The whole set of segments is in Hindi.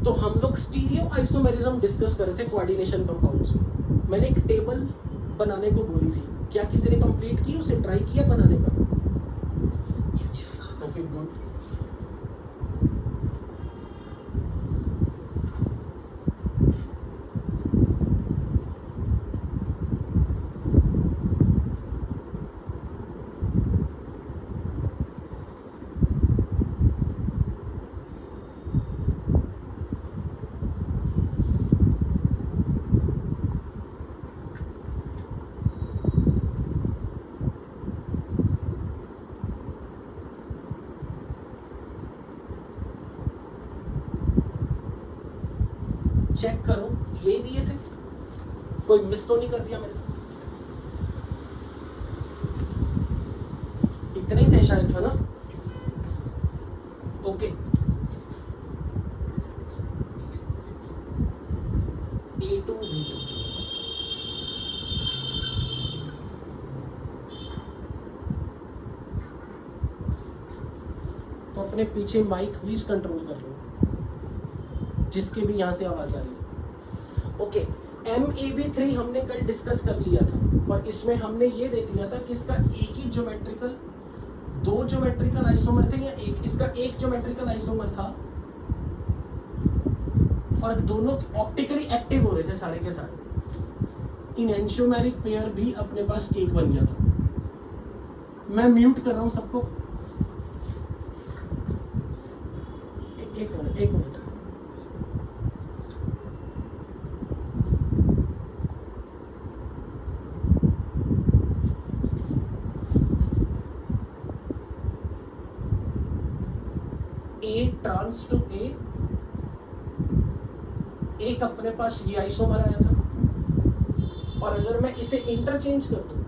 तो हम लोग स्टीरियो आइसोमेरिज्म डिस्कस कर रहे थे कोऑर्डिनेशन कंपाउंड्स में। मैंने एक टेबल बनाने को बोली थी, क्या किसी ने कंप्लीट की, उसे ट्राई किया बनाने का? Okay good. चेक करो, यही दिए थे, कोई मिस तो नहीं कर दिया मैंने? इतने ही थे शायद, है ना? Okay, A2 B2। तो अपने पीछे माइक प्लीज कंट्रोल कर लो, जिसके भी यहां से आवाज आ रही है। ओके, MeB3 हमने कल डिस्कस कर लिया था, और इसमें हमने ये देख लिया था कि इसका एक ही ज्योमेट्रिकल, दो ज्योमेट्रिकल आइसोमर थे, या एक, इसका एक ज्योमेट्रिकल आइसोमर था, और दोनों ऑप्टिकली एक्टिव हो रहे थे सारे के सारे। इनएंशियोमेरिक पेयर भी अपने पास एक बन गया था। मैं म्यूट कर रहा हूं सबको, एक minute. A trans to A, एक अपने पास ये आइसोमर आया था, और अगर मैं इसे इंटरचेंज कर दूं,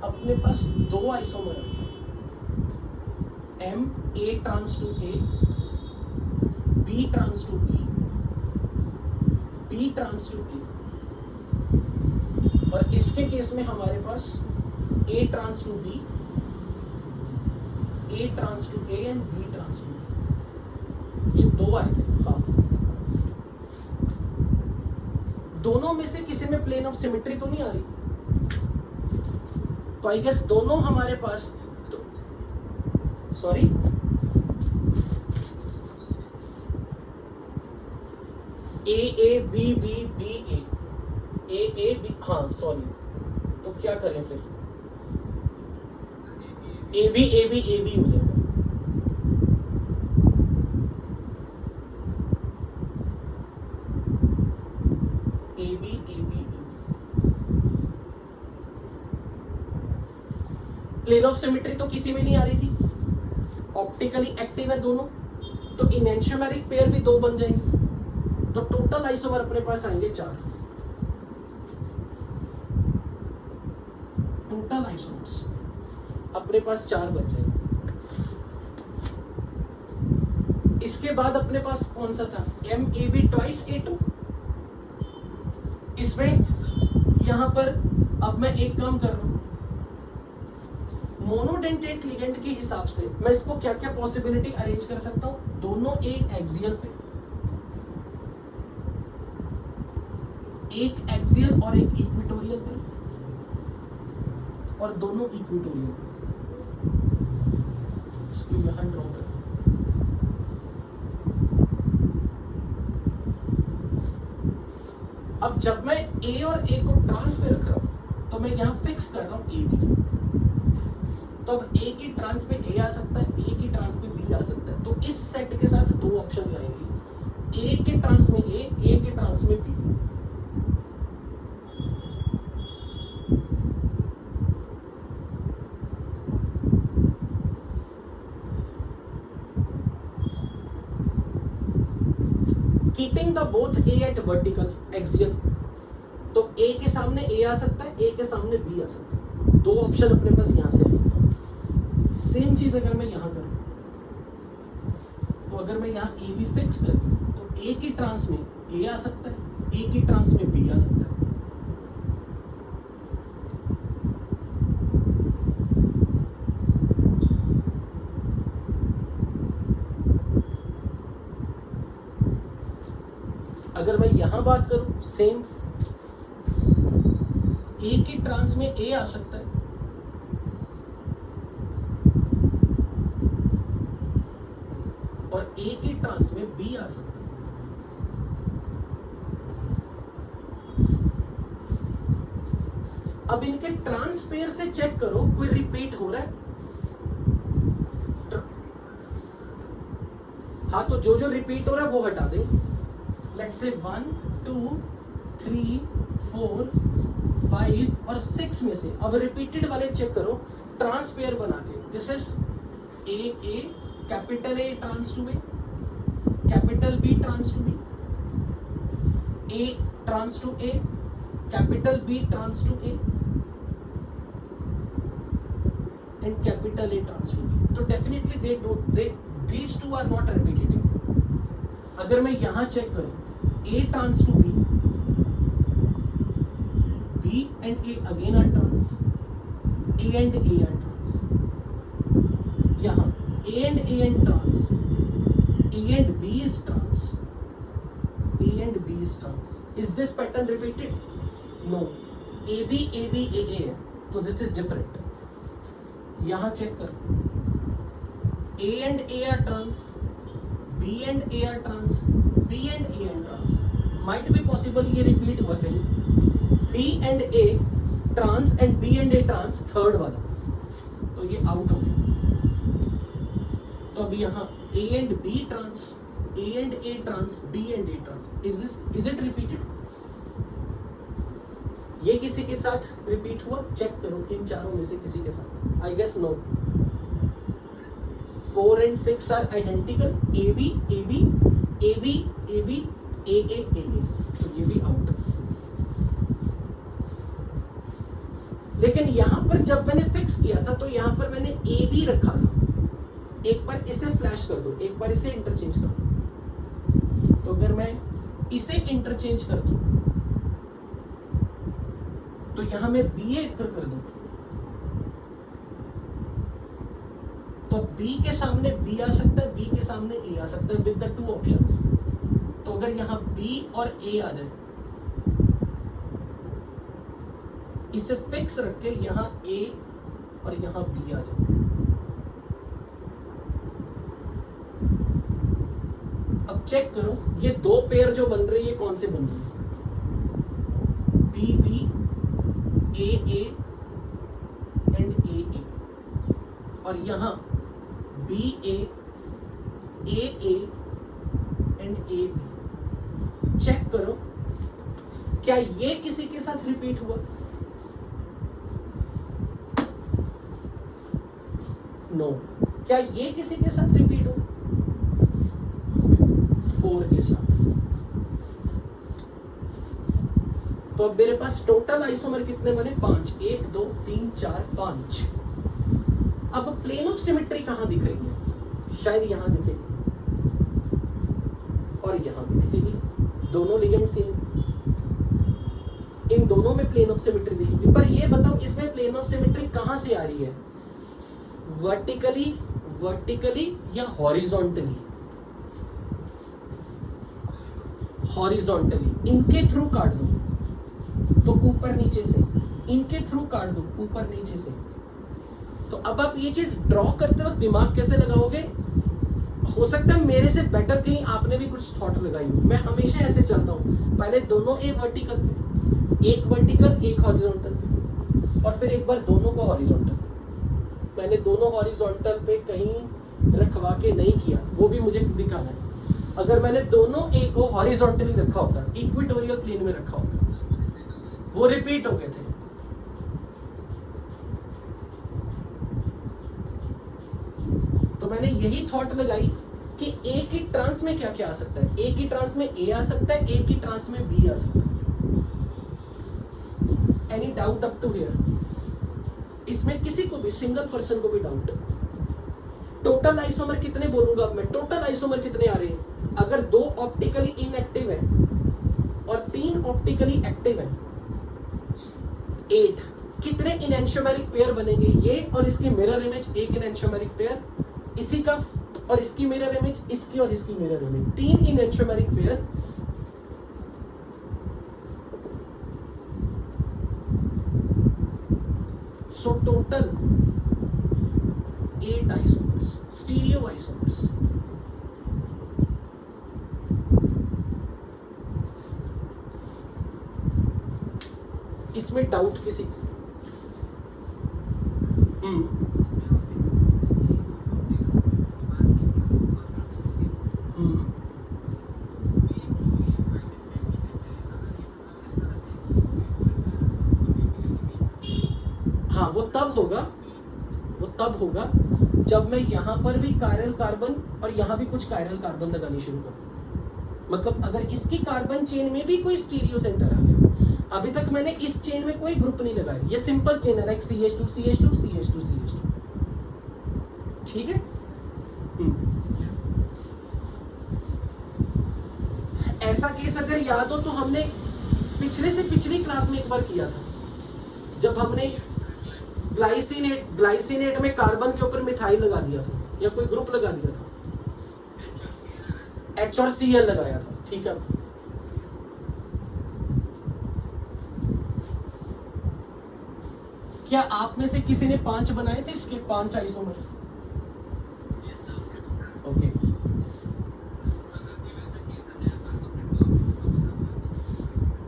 अपने पास दो आइसोमर आए थे, A trans to A, B trans to B trans to A, और इसके केस में हमारे पास A trans to B, A trans to A and B trans to B, ये दो आए थे। हाँ, दोनों में से किसी में प्लेन ऑफ सिमेट्री तो नहीं आ रही, तो आई गेस दोनों हमारे पास, तो सॉरी, A B, हाँ सॉरी, तो क्या करें फिर? A B हो जाएगा। A B plane of symmetry तो किसी में नहीं आ रही थी, ऑप्टिकली एक्टिव है दोनों, तो इनएंशियोमेरिक पेयर भी दो बन जाएंगे, तो टोटल आइसोमर अपने पास आएंगे 4। टोटल आइसोमर्स अपने पास 4 बन जाएंगे। इसके बाद अपने पास कौन सा था? MeB twice A2। इसमें यहां पर अब मैं एक काम कर रहा हूं, मोनोडेंटेट लिगेंड के हिसाब से मैं इसको क्या क्या पॉसिबिलिटी अरेंज कर सकता हूं? दोनों एक एक्सियल पे, एक एक्सियल और एक इक्वेटोरियल पर, और दोनों इक्वेटोरियल पर। इसको यहां ड्रॉ कर, अब जब मैं A और A को ट्रांस पे रख रहा हूं, तो मैं यहां फिक्स कर रहा हूं AB, तो अब A की ट्रांस पे A आ सकता है, A की ट्रांस पे B आ सकता है, तो इस सेट के साथ दो ऑप्शंस आएंगे, A के ट्रांस में A के ट्रांस में B। Keeping the both A at vertical axial, तो A के सामने A आ सकता है, A के सामने B आ सकता है, दो ऑप्शन अपने पास यहां से आएंगे। सेम चीज अगर मैं यहां करूं, तो अगर मैं यहां A B फिक्स कर दूं, तो A की ट्रांस में A आ सकता है, A की ट्रांस में B आ सकता है। यहां बात करूं सेम, ए की ट्रांस में ए आ सकता है, और ए की ट्रांस में बी आ सकता है। अब इनके ट्रांस पेयर से चेक करो कोई रिपीट हो रहा है। हाँ, तो जो जो रिपीट हो रहा है वो हटा दें। लेट्स से 1 2 3 4 5 और 6 में से अब रिपीटेड वाले चेक करो ट्रांस पेयर बना के। This is A, capital A trans to A, capital B trans to B, A trans to A, capital B trans to A and capital A trans to B. तो definitely these two are not repetitive। अगर मैं यहां चेक करूं A trans to B, B and A again are trans, A and A are trans, यहां A and A and trans, A and B is trans, A and B is trans। Is this pattern repeated? No। AB AB AA है, तो this is different। यहां चेक करो A and A are trans, B and A are trans, B and A are trans। might be possible ये रिपीट हुआ है। B and A trans and B and A trans third वाला, तो ये आउट हो गया। तो अब यहाँ A and B trans, A and A trans, B and A trans, is it repeated? ये किसी के साथ रिपीट हुआ? चेक करो इन चारों में से किसी के साथ। I guess no. 4 and 6 are identical, AB AB AB AB AA AA, तो ये भी आउट। लेकिन यहां पर जब मैंने फिक्स किया था तो यहां पर मैंने AB रखा था। एक बार इसे फ्लैश कर दो, एक बार इसे इंटरचेंज कर दो। तो अगर मैं इसे इंटरचेंज कर दूं तो यहां मैं BA कर दूं, तो B के सामने B आ सकता है, B के सामने A आ सकता है विद द टू ऑप्शंस। तो अगर यहां B और A आ जाए, इसे फिक्स रख के यहां A और यहां B आ जाए, अब चेक करो ये दो पेयर जो बन रही है कौन से बन रही है? B B A A and A A, और यहां B A A A and A B। Check करो क्या ये किसी के साथ रिपीट हुआ? नो। क्या ये किसी के साथ रिपीट हुआ? 4 के साथ। तो अब मेरे पास टोटल आइसोमर कितने बने? 5। 1 2 3 4 5। अब प्लेन ऑफ सिमेट्री कहां दिख रही है? शायद यहां दिखेगी और यहां भी दिखेगी, दोनों लिगेंड सेम, इन दोनों में प्लेन ऑफ सिमेट्री दिखेगी। पर ये बताओ इसमें प्लेन ऑफ सिमेट्री कहां से आ रही है? वर्टिकली, वर्टिकली या हॉरिजॉन्टली? हॉरिजॉन्टली। इनके थ्रू काट दो तो ऊपर नीचे से, इनके थ्रू काट दो ऊपर नीचे से। तो अब आप ये चीज ड्रॉ करते वक्त दिमाग कैसे लगाओगे? हो सकता है मेरे से बेटर कहीं आपने भी कुछ थॉट लगाई हो। मैं हमेशा ऐसे चलता हूं, पहले दोनों एक वर्टिकल पे, एक वर्टिकल एक हॉरिजॉन्टल पे, और फिर एक बार दोनों को हॉरिजॉन्टल। मैंने दोनों हॉरिजॉन्टल पे कहीं रखवा के नहीं किया, वो भी मुझे दिखाना है। अगर मैंने दोनों ए को हॉरिजॉन्टली रखा होता, इक्वेटोरियल प्लेन में रखा होता, वो रिपीट हो गए थे। तो मैंने यही थॉट लगाई कि ए की ट्रांस में क्या क्या आ सकता है? ए की ट्रांस में ए आ सकता है, ए की ट्रांस में बी आ सकता है। Any doubt up to here? इसमें किसी को भी, सिंगल पर्सन को भी डाउट? टोटल आइसोमर कितने बोलूंगा अब मैं? टोटल आइसोमर कितने आ रहे हैं? अगर 2 ऑप्टिकली इनएक्टिव है और 3 ऑप्टिकली एक्टिव है, 8। कितने इनएंशियोमेरिक पेयर बनेंगे? ये और इसकी मिरर इमेज एक इनएंशियोमेरिक पेयर, इसी का और इसकी मिरर इमेज, इसकी और इसकी mirror image, 3 enantiomeric pair so total 8 isomers, stereo isomers. इसमें डाउट किसी को? हाँ, वो तब होगा जब मैं यहां पर भी कायरल कार्बन और यहां भी कुछ कायरल कार्बन लगानी शुरू करूं। मतलब अगर इसकी कार्बन चेन में भी कोई स्टीरियो सेंटर आ गया, अभी तक मैंने इस चेन में कोई ग्रुप नहीं लगाया, ये सिंपल चेन है, like CH2 CH2 CH2 CH2, ठीक है। ऐसा केस अगर याद हो तो हमने पिछले से पिछली क्लास में एक बार किया था, जब हमने ग्लाइसिनेट में कार्बन के ऊपर मिथाइल लगा दिया था या कोई ग्रुप लगा दिया था, H और Cl लगाया था, ठीक है। क्या आप में से किसी ने 5 बनाए थे इसके 5 आइसोमर? ओके,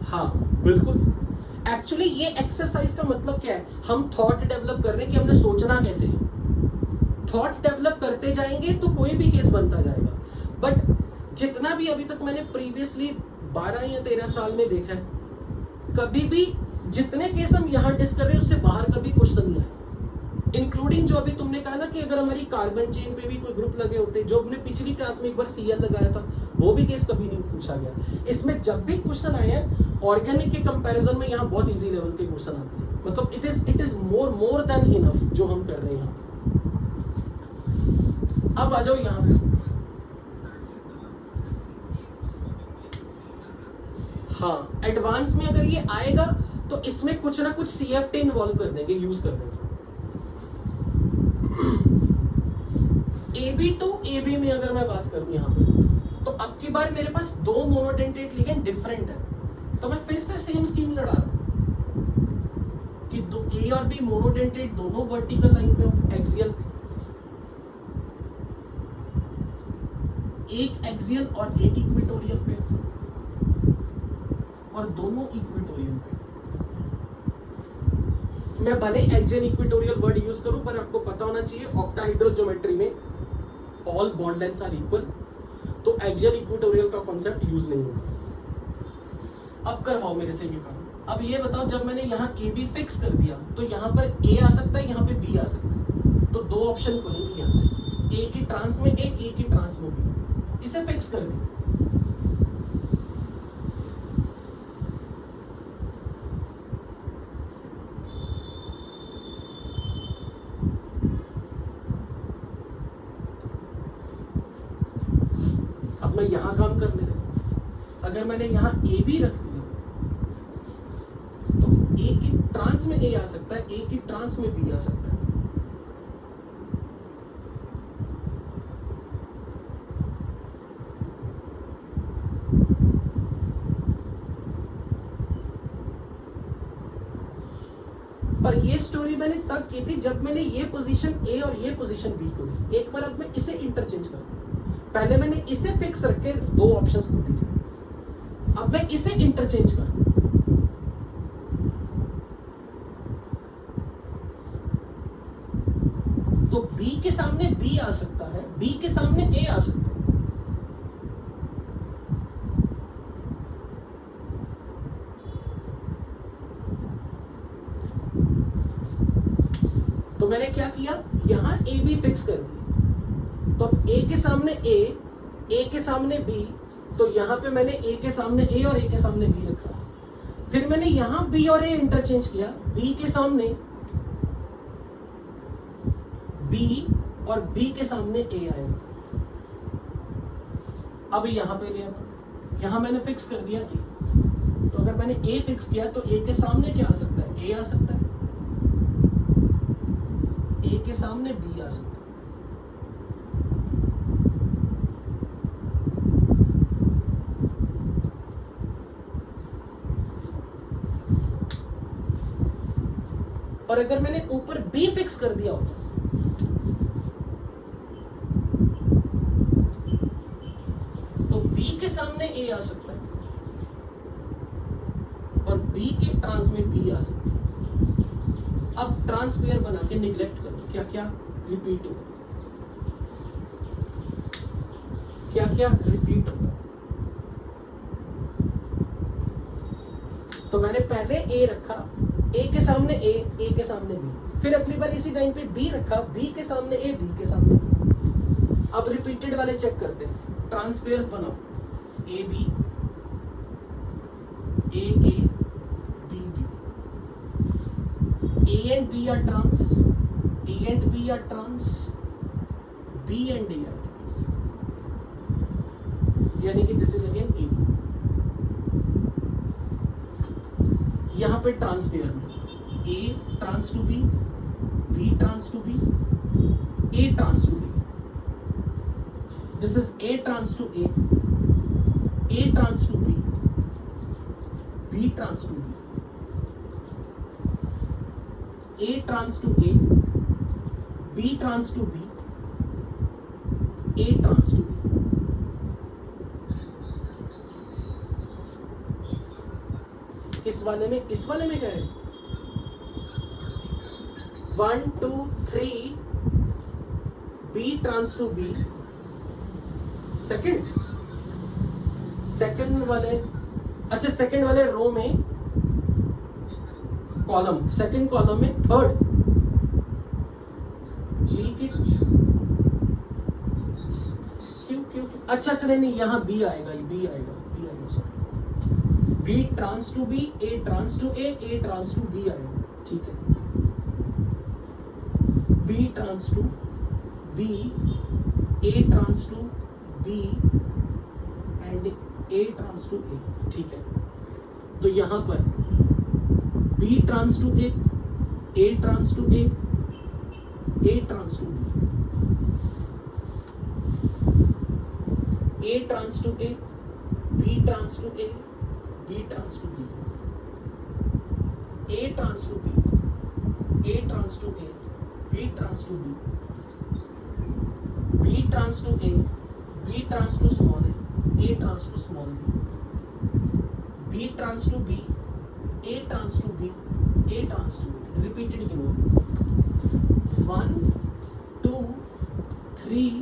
हाँ बिल्कुल। एक्चुअली ये एक्सरसाइज का मतलब क्या है, हम थॉट डेवलप कर रहे हैं कि हमने सोचना कैसे है। थॉट डेवलप करते जाएंगे तो कोई भी केस बनता जाएगा। बट जितना भी अभी तक मैंने प्रीवियसली 12 या 13 साल में देखा है, कभी भी जितने केस हम यहाँ डिस्कस कर रहे हैं उससे बाहर कभी क्वेश्चन नहीं आया, इंक्लूडिंग जो अभी तुमने कहा ना कि अगर हमारी कार्बन चेन पे भी कोई ग्रुप लगे होते, जो हमने पिछली क्लास में एक बार Cl लगाया था, वो भी केस कभी नहीं पूछा गया। इसमें जब भी क्वेश्चन आया है ऑर्गेनिक के कंपैरिजन में, यहाँ बहुत इजी लेवल के क्वेश्चन आते हैं। मतलब it is more than enough जो हम कर रहे हैं यहाँ। अब आ जाओ यहाँ पे, हाँ एडवांस में अगर ये आएगा तो इसमें कुछ ना कुछ CF इन्वॉल्व कर देंगे, यूज कर देंगे। AB टू AB में अगर मैं बात करूं यहाँ पे, तो अब की बार मेरे पास 2 मोनोडेंटेट लिगेंड डिफरेंट है, तो मैं फिर से सेम स्कीम लड़ा रहा हूं कि A और B मोनोडेंटेट दोनों वर्टिकल लाइन पे हो, एक्सियल पे, एक एक्सियल और एक इक्वेटोरियल पे, और दोनों इक्वेटोरियल पे। मैं भले एक्सियल इक्वेटोरियल वर्ड यूज करूं, पर आपको पता होना चाहिए ऑक्टाहेड्रल ज्योमेट्री में all bond lengths are equal, तो एक्सियल इक्वेटोरियल का कॉन्सेप्ट यूज नहीं होगा। अब करवाओ मेरे से ये काम। अब ये बताओ, जब मैंने यहाँ AB फिक्स कर दिया तो यहाँ पर A आ सकता है, यहाँ पे B आ सकता है, तो 2 ऑप्शन खुलेंगे यहाँ से, A की ट्रांस में A, A की ट्रांस में B। इसे फिक्स कर दिया। अब मैं यहां काम करने लगा, अगर मैंने यहां AB रख दिया तो A की ट्रांस में A आ सकता है, A की ट्रांस में B आ सकता है। पर ये स्टोरी मैंने तब की थी जब मैंने ये पोजीशन A और ये पोजीशन B को दी। एक बार अब मैं इसे इंटरचेंज करूं, पहले मैंने इसे फिक्स रख के 2 ऑप्शंस को दी थी, अब मैं इसे इंटरचेंज करूं, तो B के सामने B आ सकता है, B के सामने A आ सकता है। तो मैंने क्या किया, यहां AB फिक्स कर दी, तो अब A के सामने A के सामने B, तो यहां पे मैंने A के सामने A और A के सामने B रखा। फिर मैंने यहां B और A इंटरचेंज किया, B के सामने B और B के सामने A आएगा। अब यहां पे गया, यहां मैंने फिक्स कर दिया A, तो अगर मैंने A फिक्स किया तो A के सामने क्या आ सकता है, A आ सकता है, A के सामने B आ सकता है। और अगर मैंने ऊपर बी फिक्स कर दिया होता तो बी के सामने ए आ सकता है और बी के ट्रांस में बी आ सकता है। अब ट्रांसपेयर बना के निग्लेक्ट करो, क्या क्या रिपीट होगा, क्या क्या रिपीट होगा। तो मैंने पहले ए रखा, ए के सामने ए के सामने बी, फिर अगली बार इसी लाइन पे बी रखा, बी के सामने ए, बी के सामने बी। अब रिपीटेड वाले चेक करते हैं, ट्रांसपेयर्स बनाओ, A B, A B B, A and B are trans, A and B are trans, B and A are trans, यानी कि दिस इज अगेन ए। यहां पे ट्रांसपेयर में A trans to B trans to B, A trans to B, this is A trans to A trans to B trans to B, A trans to A, B trans to B, A trans to B. इस वाले में क्या है, 1 2 3 B trans to B, second वाले, अच्छा सेकंड वाले रो में कॉलम, सेकंड कॉलम में थर्ड बी की, क्यों अच्छा नहीं यहां बी आएगा sorry, B trans to B, A trans to A trans to B आएगा, ठीक है। B trans to B, A trans to B and A trans to A, ठीक है। तो यहां पर B trans to A trans to A trans to B, A trans to A, B trans to A, B trans to B, A trans to B, A trans to A, B trans to B, B trans to A, B trans to small A trans to small B trans to B, A trans to B, A trans to B, repeated गिनो, 1 2 3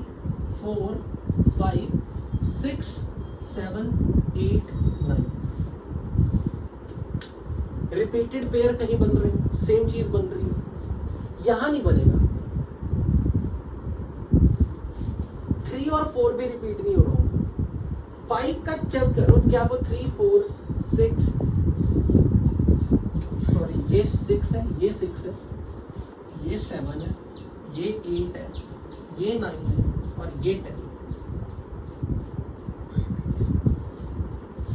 4 5 6 7 8 9। रिपीटेड पेयर कहीं बन रहे हैं, सेम चीज बन रही है, यहां नहीं बनेगा। 3 और 4 भी रिपीट नहीं हो रहा होगा। 5 का चेक करो, क्या वो 3 4 6, सॉरी ये 6 है, ये 6 है, ये 7 है, ये 8 है, ये 9 है और ये 10।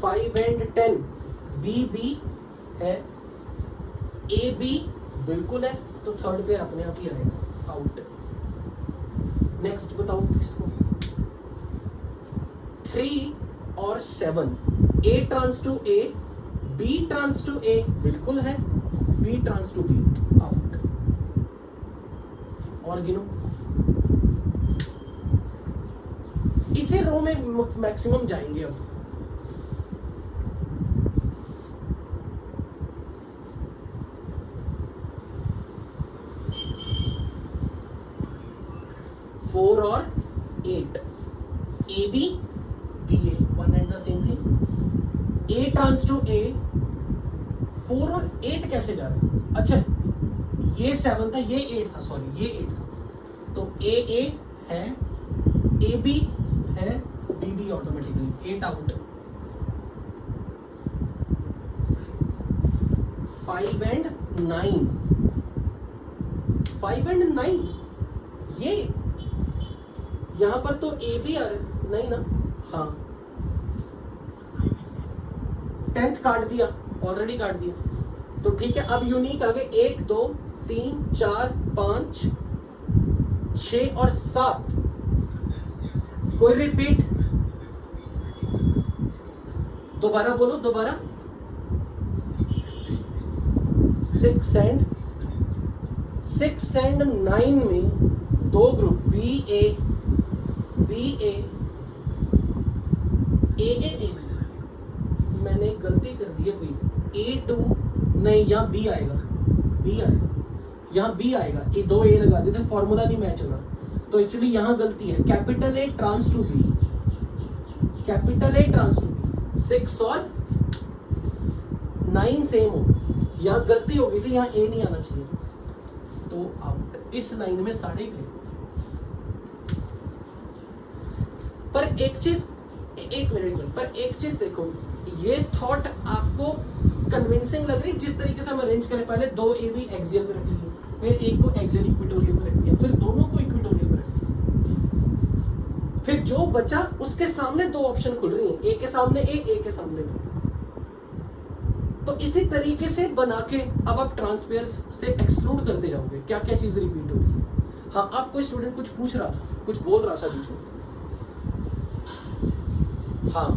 5 एंड 10 बी बी है, ए बी बिल्कुल है, तो थर्ड पेयर अपने आप ही आएगा, आउट। नेक्स्ट बताओ किसको, 3 और 7, A trans to A, B trans to A बिल्कुल है, B trans to B, out. और गिनो, इसे रो में मैक्सिमम जाएंगे अब। फोर और 8, A B B A, one and the same thing. A trans to A, 4 और 8 कैसे जा रहे हैं, अच्छा ये 7 था, ये 8 था, सॉरी ये 8 था, तो ए है, ए बी है, B B automatically 8 out. 5 and 9, 5 and 9 ये यहां पर तो ए बी आर नहीं ना, हाँ 10th काट दिया, ऑलरेडी काट दिया, तो ठीक है। अब यूनिक आ गए 1 2 3 4 5 6 और 7, कोई रिपीट, दोबारा बोलो, दोबारा 6 एंड 6 एंड 9 में दो ग्रुप बी ए मैंने गलती कर दी है कोई A2 नहीं, यहाँ B आएगा यहाँ B आएगा, ये दो A लगा देते, फॉर्मूला नहीं मैच हो रहा, तो एक्चुअली यहाँ गलती है। Capital A trans to B, capital A trans to B, 6 और 9 सेम हो, यहाँ गलती हो गई थी, यहाँ A नहीं आना चाहिए, तो आउट। इस लाइन में सारे गए। पर एक चीज, एक मिनट पर एक चीज देखो, ये थॉट आपको कन्विंसिंग लग रही जिस तरीके से हम अरेंज करें, पहले दो ए भी एक्सियल पे रख लिए, फिर एक को एक्सियल इक्वेटोरियल पे रख लिया, फिर दोनों को इक्वेटोरियल पे रख लिया, फिर जो बचा उसके सामने दो ऑप्शन खुल रही हैं, ए के सामने ए के सामने बी। तो इसी तरीके से बना के अब आप ट्रांसपेयर्स से एक्सक्लूड करते जाओगे, क्या क्या चीज रिपीट हो रही है। हाँ, आप कोई स्टूडेंट कुछ पूछ रहा था, कुछ बोल रहा था बीच में। हाँ,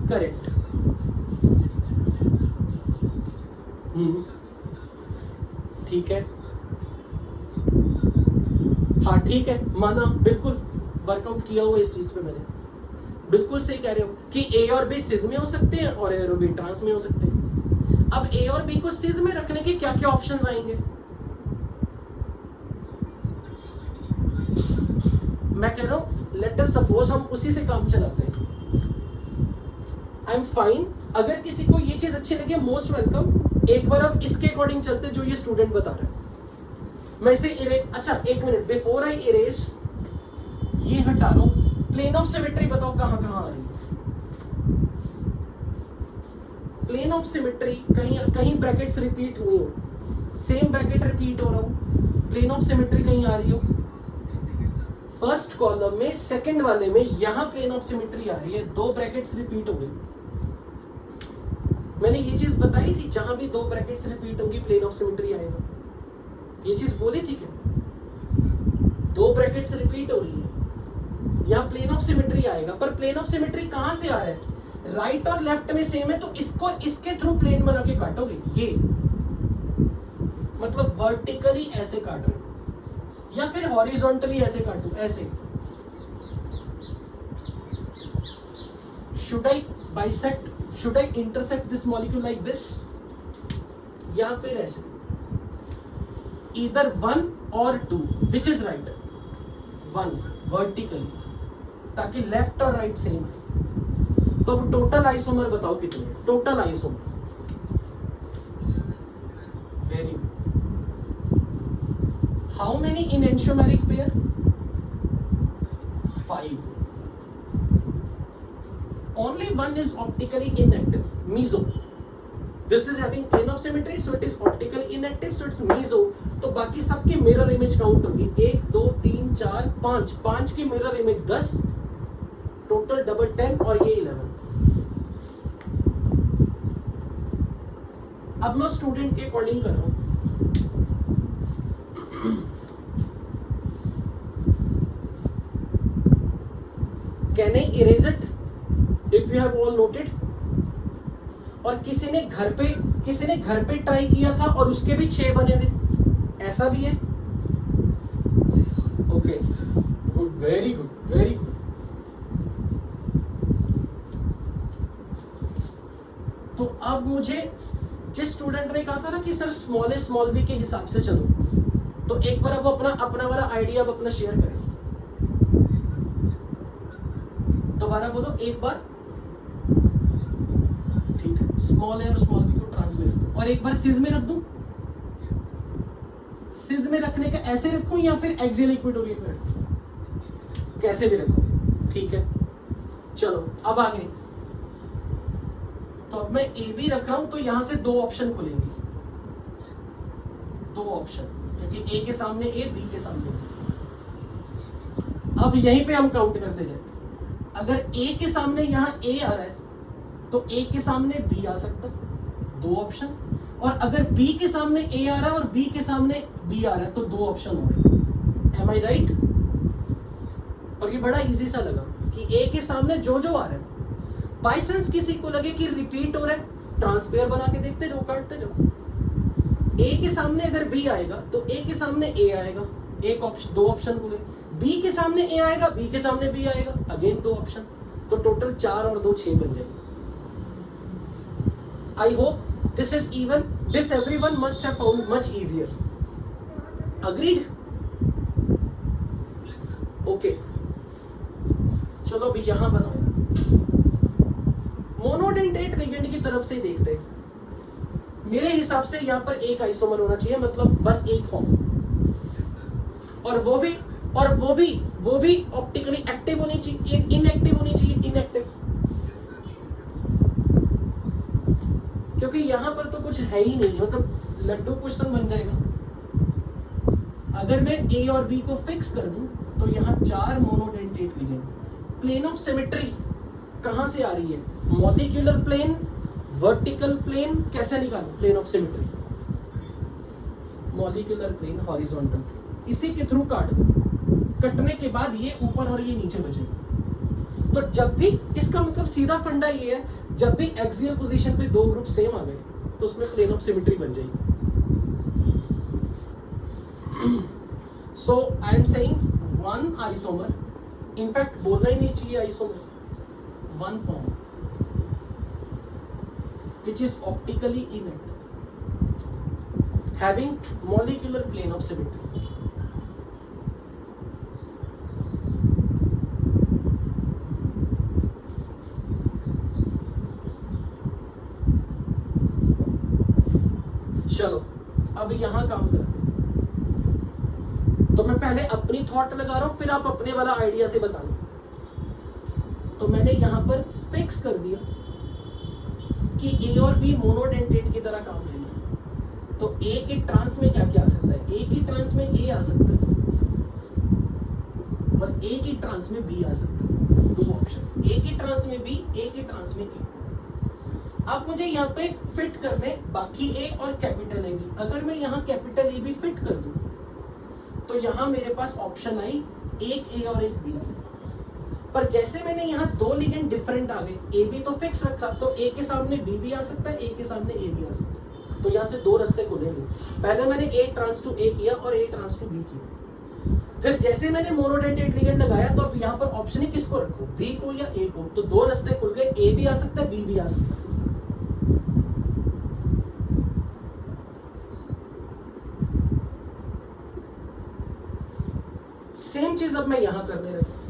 करेक्ट, ठीक है, हाँ ठीक है, माना, बिल्कुल वर्कआउट किया हुआ इस चीज पे मैंने, बिल्कुल सही कह रहे हो कि ए और बी सिज में हो सकते हैं और ए और बी ट्रांस में हो सकते हैं। अब ए और बी को सिज में रखने के क्या क्या ऑप्शंस आएंगे, मैं कह रहा हूं लेट अस सपोज हम उसी से काम चलाते हैं। आई एम फाइन, अगर किसी को ये चीज अच्छी लगे मोस्ट वेलकम। एक बार अब इसके अकॉर्डिंग चलते जो ये स्टूडेंट बता रहा है, मैं इसे अच्छा एक मिनट, बिफोर आई इरेज ये हटा रहा हूं। प्लेन ऑफ सिमेट्री बताओ कहां कहां आ रही है। प्लेन ऑफ सिमेट्री कहीं कहीं ब्रैकेट्स रिपीट हुई हो, सेम ब्रैकेट रिपीट हो रहा हो, प्लेन ऑफ सिमेट्री कहीं आ रही हो। फर्स्ट कॉलम में सेकंड वाले में यहां प्लेन ऑफ सिमेट्री आ रही है, दो ब्रैकेट्स रिपीट हो गई। मैंने ये चीज बताई थी, जहां भी दो ब्रैकेट्स रिपीट होंगी प्लेन ऑफ सिमेट्री आएगा, ये चीज बोली थी क्या? दो ब्रैकेट्स रिपीट हो रही है, यहां प्लेन ऑफ सिमेट्री आएगा। पर प्लेन ऑफ सिमेट्री कहां से आ रहा है? राइट और लेफ्ट में सेम है, तो इसको इसके थ्रू प्लेन बना के काटोगे, ये मतलब वर्टिकली ऐसे काट रहे हो या फिर हॉरिजॉन्टली ऐसे काटू, ऐसे। Should I bisect, should I intersect this molecule like this, या फिर ऐसे, ईदर 1 और 2, विच इज राइट? 1 वर्टिकली, ताकि लेफ्ट और राइट सेम है। तो अब टोटल आइसोमर बताओ कितने? Total isomer, very good. How many in enantiomeric pair? 5. Only one is optically inactive, meso. This is having plane of symmetry, so it is optically inactive, so it's meso. तो बाकी सबकी मिरर इमेज काउंट होगी, 1 2 3 4 5, 5 की मिरर इमेज 10, टोटल डबल 10 और ये 11। अब मैं स्टूडेंट के अकॉर्डिंग कर रहा हूं। Can I erase it if you have all noted? और किसी ने घर पे ट्राई किया था और उसके भी 6 बने थे, ऐसा भी है? Okay, good, very good, very good. तो अब मुझे जिस स्टूडेंट ने कहा था ना कि सर स्मॉल बी के हिसाब से चलो, तो एक बार अब अपना वाला आइडिया अब अपना शेयर करें। दोबारा बोलो एक बार, ठीक है। स्मॉल ए और स्मॉल बी को ट्रांस में रख दूं और एक बार सिज में रख दूं। सिज में रखने का ऐसे रखूं या फिर एक्सियल इक्वेटोरियल पे रखूं, कैसे भी रखूं, ठीक है। चलो अब आगे, तो अब मैं ए बी रख रहा हूं, तो यहां से 2 ऑप्शन खुलेंगे, 2 ऑप्शन, क्योंकि ए के सामने ए, बी के सामने बी। अब यहीं पे हम काउंट करते जाए। अगर ए के सामने यहां ए आ रहा है तो ए के सामने बी आ सकता, 2 ऑप्शन। और अगर बी के सामने ए आ रहा है और बी के सामने बी आ रहा है तो 2 ऑप्शन और। एम आई राइट? और ये बड़ा इजी सा लगा कि ए के सामने जो आ रहा है, बाय चांस किसी को लगे कि रिपीट हो रहा है ट्रांसपेयर बना के देखते जाओ, काटते जाओ। ए के सामने अगर बी आएगा तो ए के सामने ए आएगा, एक ऑप्शन, दो ऑप्शन खुले। बी के सामने ए आएगा, बी के सामने बी आएगा, अगेन दो ऑप्शन, तो टोटल 4 और 2 6 बन जाएगी। I hope this is even, this everyone must have found much easier. Agreed? Okay, चलो अभी यहां बनाओ। मोनोडेंटेट लिगेंड की तरफ से देखते हैं। मेरे हिसाब से यहां पर एक आइसोमर होना चाहिए, मतलब बस एक फॉर्म, और वो भी ऑप्टिकली एक्टिव होनी चाहिए, इनएक्टिव होनी चाहिए, इनएक्टिव, क्योंकि यहां पर तो कुछ है ही नहीं, मतलब लड्डू क्वेश्चन बन जाएगा। अगर मैं ए और बी को फिक्स कर दूं तो यहां 4 monodentate ligand. Plane of symmetry कहां से आ रही है? मॉलिक्यूलर प्लेन, वर्टिकल प्लेन, कैसे निकालूं plane of symmetry? Molecular plane, horizontal plane, इसी के थ्रू काट दो। कटने के बाद ये ऊपर और ये नीचे बचेगा। तो जब भी, इसका मतलब सीधा फंडा ये है, जब भी एक्सियल पोजीशन पे दो ग्रुप सेम आ गए तो उसमें प्लेन ऑफ सिमेट्री बन जाएगी। So I am saying one isomer, in fact बोलना ही नहीं चाहिए isomer, one form which is optically inactive, having molecular plane of symmetry. चलो अब यहां काम करते हैं। तो मैं पहले अपनी थॉट लगा रहा हूं, फिर आप अपने वाला आइडिया से बताना। तो मैंने यहां पर फिक्स कर दिया कि ए और बी मोनोडेंटेट की तरह काम लेंगे। तो ए के ट्रांस में क्या क्या आ सकता है? ए की ट्रांस में ए आ सकता है और ए की ट्रांस में बी आ सकता है, दो ऑप्शन, ए की ट्रांस में बी, ए की ट्रांस में ए। अब मुझे यहाँ पे फिट करने बाकी ए और कैपिटल ए बी। अगर मैं यहाँ कैपिटल ए बी फिट कर दूं तो यहाँ मेरे पास ऑप्शन आई एक ए और एक बी की। पर जैसे मैंने यहाँ दो लिगेंड डिफरेंट आ गए, ए बी तो फिक्स रखा, तो ए के सामने बी भी आ सकता है, ए के सामने ए भी आ सकता है। तो यहाँ से दो रास्ते खुलेंगे। पहले मैंने ए ट्रांस टू ए किया और ए ट्रांस टू बी किया। फिर जैसे मैंने मोनोडेंटेट लिगेंड लगाया तो अब यहाँ पर ऑप्शन है किसको रखो, बी को या ए को। तो दो रास्ते खुल गए, ए भी आ सकता है, बी भी आ सकता है। सेम चीज अब मैं यहां करने लगा।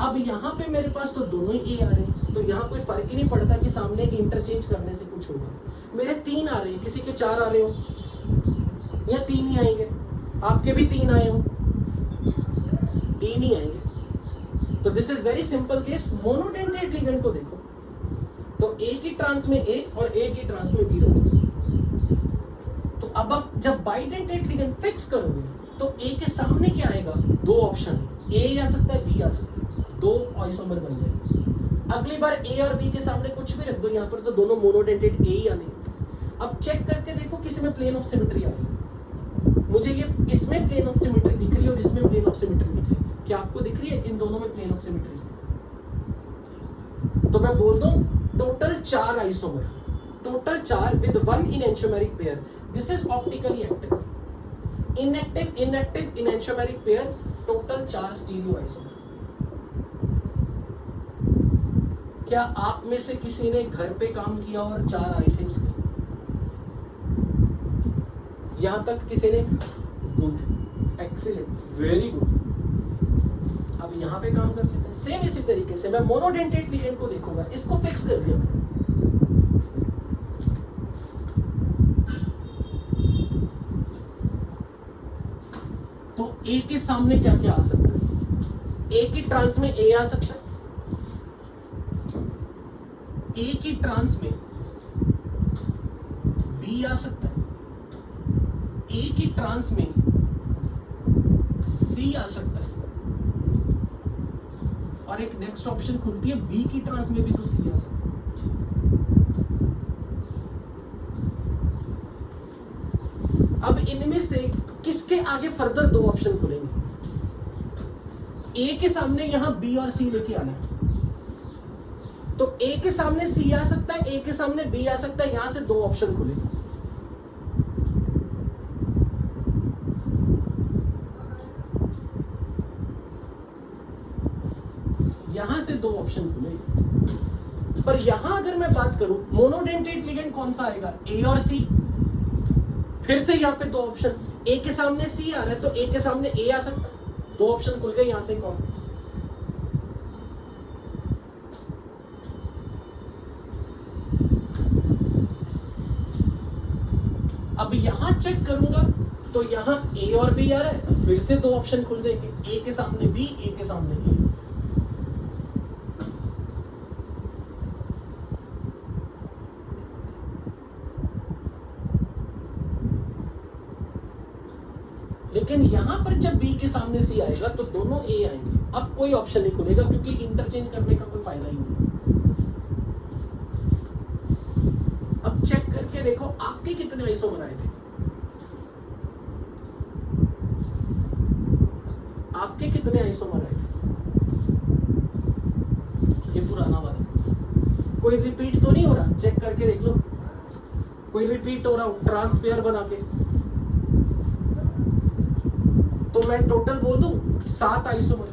अब यहां पे मेरे पास तो दोनों ही ए आ रहे हैं, तो यहां कोई फर्क ही नहीं पड़ता कि सामने इंटरचेंज करने से कुछ होगा। मेरे 3 आ रहे हैं, किसी के 4 आ रहे हो या 3 ही आएंगे, आपके भी 3 आए हो, 3 ही आएंगे। तो this is very simple case. Monodentate ligand को देखो तो ए की ट्रांस में ए और ए की ट्रांस में बी रहोगे। तो अब आप जब बाइडेंटेट लिगेंड फिक्स करोगे तो ए के सामने क्या आएगा, दो ऑप्शन, ए आ सकता है, बी आ सकता है, दो आइसोमर बन जाएंगे। अगली बार ए और बी के सामने कुछ भी रख दो, यहाँ पर तो दोनों मोनोडेंटेट ए ही आने। अब चेक करके देखो किसी में प्लेन ऑफ सिमेट्री आ रही है। मुझे ये इसमें प्लेन ऑफ सिमेट्री दिख रही है और इसमें प्लेन ऑफ सिमेट्री दिख रही है। क्या आपको दिख रही है इन दोनों में प्लेन ऑफ सिमेट्री? तो मैं बोल दूं total 4 isomer, total 4 with 1 enantiomeric pair. This is optically active. Inactive, inactive, enantiomeric pair, total 4 stereo isomer. क्या आप में से किसी ने घर पे काम किया और 4 आइटम्स किए? यहां तक किसी ने? Good, excellent, very good. अब यहां पे काम कर लेते हैं। सेम इसी तरीके से मैं मोनोडेंटेट लिगेंड को देखूंगा, इसको फिक्स कर दिया मैंने। तो ए के सामने क्या क्या आ सकता है? ए की ट्रांस में ए आ सकता है, ए की ट्रांस में बी आ सकता है, ए की ट्रांस में सी आ सकता है, और एक नेक्स्ट ऑप्शन खुलती है बी की ट्रांस में भी तो सी आ सकता है। अब इनमें से किसके आगे फर्दर 2 ऑप्शन खुलेंगे? ए के सामने यहां बी और सी लेके आना है। तो ए के सामने सी आ सकता है, ए के सामने बी आ सकता है, यहां से दो ऑप्शन खुले, यहां से दो ऑप्शन खुले। पर यहां अगर मैं बात करूं मोनोडेंटेट लिगेंड कौन सा आएगा, ए और सी। फिर से यहां पे दो ऑप्शन, ए के सामने सी आ रहा है तो ए के सामने ए आ सकता है, दो ऑप्शन खुल गए, यहां से कौन। अब यहां चेक करूंगा तो यहां ए और बी आ रहा है, फिर से दो ऑप्शन खुल जाएंगे, ए के सामने बी, ए के सामने ए। लेकिन यहां पर जब बी के सामने सी आएगा तो दोनों ए आएंगे, अब कोई ऑप्शन नहीं खुलेगा क्योंकि इंटरचेंज करने का कोई फायदा ही नहीं है। अब चेक करके देखो आपके कितने आइसोमर आए थे, आपके कितने आइसोमर आए थे, ये पुराना वाला कोई रिपीट तो नहीं हो रहा, चेक करके देख लो कोई रिपीट हो रहा हो ट्रांसपेयर बना के। तो मैं टोटल बोल दूं 7 आइसोमर,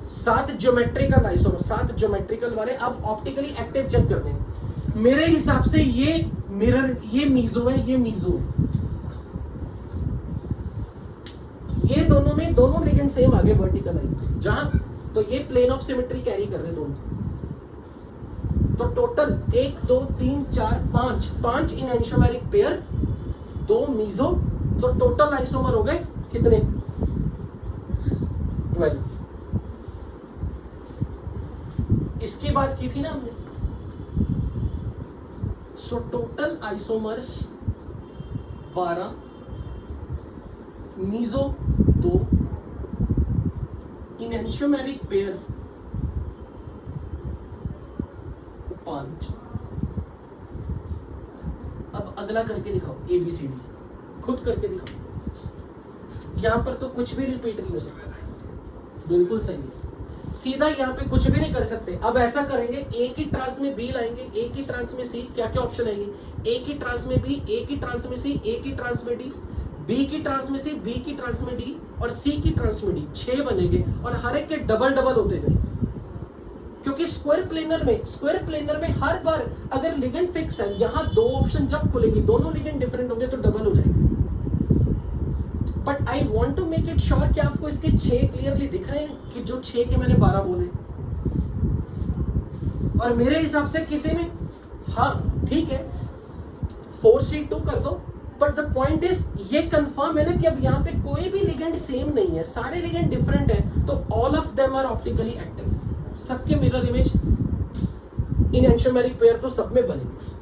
7 ज्योमेट्रिकल आइसोमर, 7 ज्योमेट्रिकल वाले। अब ऑप्टिकली एक्टिव चेक करते हैं। मेरे हिसाब से ये मिरर, ये मीजो है, ये मीजो है, ये दोनों में दोनों लिगेंड सेम आगे वर्टिकल आई, जहां तो ये प्लेन ऑफ सिमेट्री कैरी कर रहे दोनों। तो टोटल 1 2 3 4 5 इनएंशियोमेरिक पेयर, 2 मीजो, तो टोटल आइसोमर हो गए कितने, 12। इसकी बात की थी ना हमने। So total isomers 12, meso 2, enantiomeric pair 5। अब अगला करके दिखाओ, ABCD खुद करके दिखाओ। यहां पर तो कुछ भी रिपीट नहीं हो सकता, बिल्कुल सही है, सीधा यहां पे कुछ भी नहीं कर सकते। अब ऐसा करेंगे, ए की ट्रांस में बी लाएंगे, ए की ट्रांस में सी, क्या क्या ऑप्शन आएंगे, ए की ट्रांस में बी, ए की ट्रांस में सी, ए की ट्रांस में डी, बी की ट्रांस में सी, बी की ट्रांस में डी और सी की ट्रांस में डी। 6 बनेंगे और हर एक के डबल डबल होते जाएंगे, क्योंकि स्क्वायर प्लेनर में हर बार अगर लिगेंड फिक्स है, यहां दो ऑप्शन जब खुलेगी, दोनों लिगेंड डिफरेंट होंगे तो डबल हो जाएंगे। But I want to make it sure कि आपको इसके 6 क्लियरली दिख रहे हैं, कि जो 6 के मैंने 12 बोले। और मेरे हिसाब से किसी में, हाँ ठीक है 4C2 कर दो, बट द पॉइंट इज ये कंफर्म है ना कि अब यहाँ पे कोई भी लिगेंड सेम नहीं है, सारे लिगेंड डिफरेंट है, तो all of them are optically active, सबके मिरर इमेज इनएंशियोमेरिक पेयर तो सब में बनेंगे।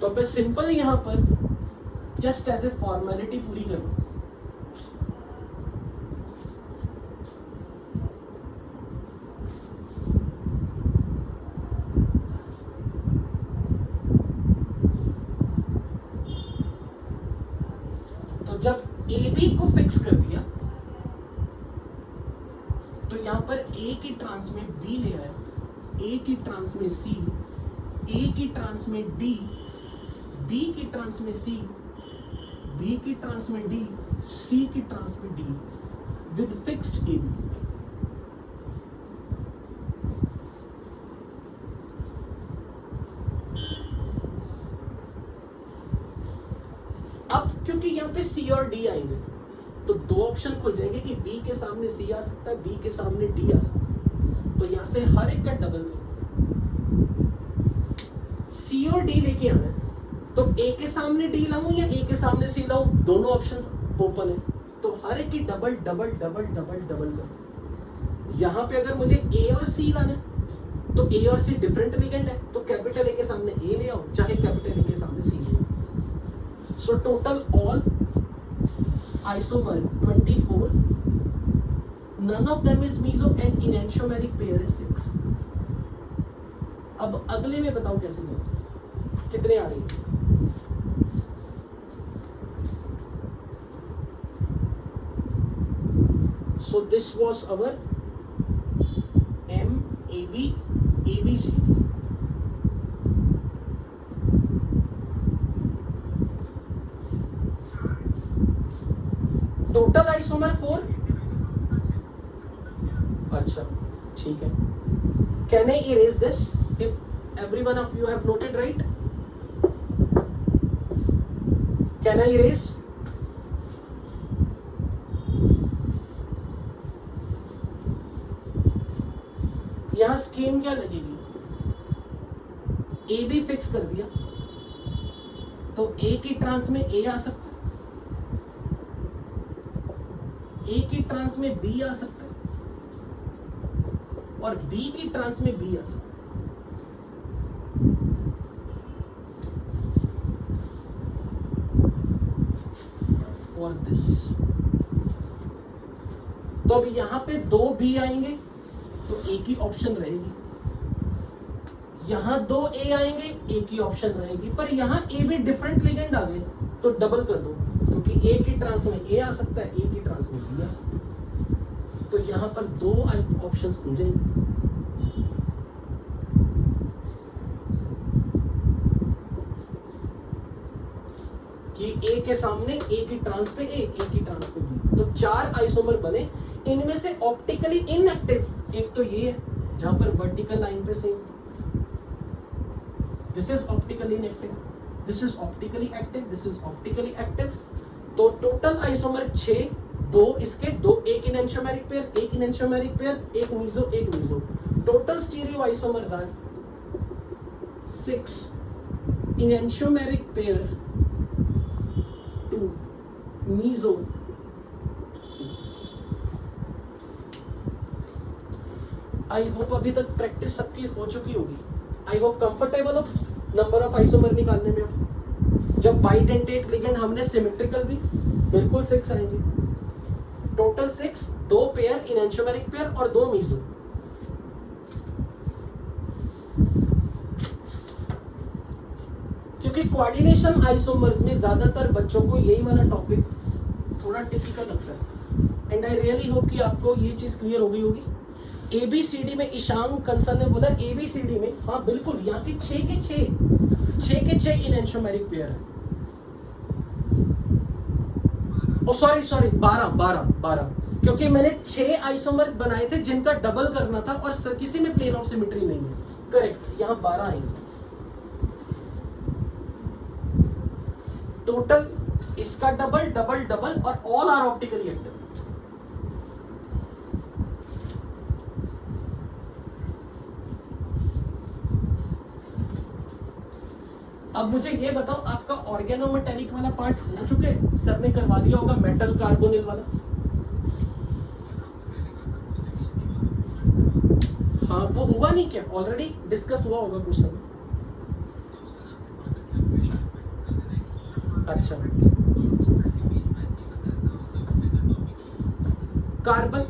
तो मैं सिंपल यहां पर जस्ट एज ए फॉर्मेलिटी पूरी करूं, तो जब AB को फिक्स कर दिया तो यहां पर A की ट्रांस में B ले आया, A की ट्रांस में C, A की ट्रांस में D, B की ट्रांस में C, B की ट्रांस में D, C की ट्रांस में D विद फिक्स्ड AB। अब क्योंकि यहां पे C और D आएंगे तो दो ऑप्शन खुल जाएंगे कि B के सामने C आ सकता है, B के सामने D आ सकता है, तो यहां से हर एक का डबल करो, C और D लेके आना है। तो A के सामने D लाऊं या A के सामने C लाऊं, दोनों ऑप्शंस ओपन है, तो हर एक की double double double double double करो। यहां पे अगर मुझे A और C लाना है तो A और C डिफरेंट लिगेंड है, तो कैपिटल A के सामने A ले आओ, चाहे कैपिटल A के सामने C ले आओ। So total all isomer 24, none of them is meso and enantiomeric pair is 6। अब अगले में बताओ कैसे करें, कितने आ रही है, So this was our MAB ABCD. Total isomer 4. अच्छा ठीक है. Can I erase this if every one of you have noted right? Can I erase? यहां स्कीम क्या लगेगी? ए भी फिक्स कर दिया तो ए की ट्रांस में ए आ सकता है, ए की ट्रांस में बी आ सकता है और बी की ट्रांस में बी आ सकता है. फॉर दिस तो अब यहां पे 2 बी आएंगे तो ए की ऑप्शन रहेगी, यहां 2 ए आएंगे ए की ऑप्शन रहेगी, पर यहां ए भी डिफरेंट लिगेंड आ गए तो डबल कर दो, क्योंकि ए की ट्रांस में ए आ सकता है, ए की ट्रांस में बी आ सकता है, तो यहां पर 2 ऑप्शंस खुल जाएंगे. कि ए के सामने ए की ट्रांस पे ए की ट्रांस पे बी, तो 4 आइसोमर बने. इनमें से ऑप्टिकली इनएक्टिव एक तो ये है जहां पर वर्टिकल लाइन पे same, this is optically inactive, this is optically active, this is optically active. तो टोटल आइसोमर 6, 2 इसके, 2 एक इनएंशियोमेरिक पेयर, एक इनएंशियोमेरिक पेयर, एक मीजो, एक meso. Total stereo isomers are 6 enantiomeric pair, 2 meso. I hope अभी तक प्रैक्टिस सबकी हो चुकी होगी. आई होप कंफर्टेबल हो नंबर ऑफ आइसोमर निकालने में. अब जब बाइडेंटेट लिगेंड हमने सिमेट्रिकल भी बिल्कुल 6 आएंगे. टोटल 6, 2 पेयर इनएंशियोमेरिक पेयर और 2 मीजो. क्योंकि कोऑर्डिनेशन आइसोमर्स में ज्यादातर बच्चों को यही वाला टॉपिक थोड़ा टिपिकल लगता है, एंड आई रियली होप कि आपको ये चीज क्लियर हो गई होगी. एबीसीडी में ईशान कंसल ने बोला एबीसीडी में, हाँ बिल्कुल, यहाँ के 6 के 6 इनएंशियोमेरिक पेयर है. ओ सॉरी 12, क्योंकि मैंने 6 आइसोमर बनाए थे जिनका डबल करना था और किसी में प्लेन ऑफ सिमेट्री नहीं है. करेक्ट, यहाँ 12 आएंगे. टोटल इसका डबल और ऑल आर ऑप्टिकली एक्टिव. अब मुझे ये बताओ, आपका ऑर्गेनोमेटेलिक वाला पार्ट हो चुके, सर ने करवा दिया होगा मेटल कार्बोनिल वाला. हाँ वो हुआ नहीं क्या? ऑलरेडी डिस्कस हुआ होगा कुछ समय. अच्छा, कार्बन,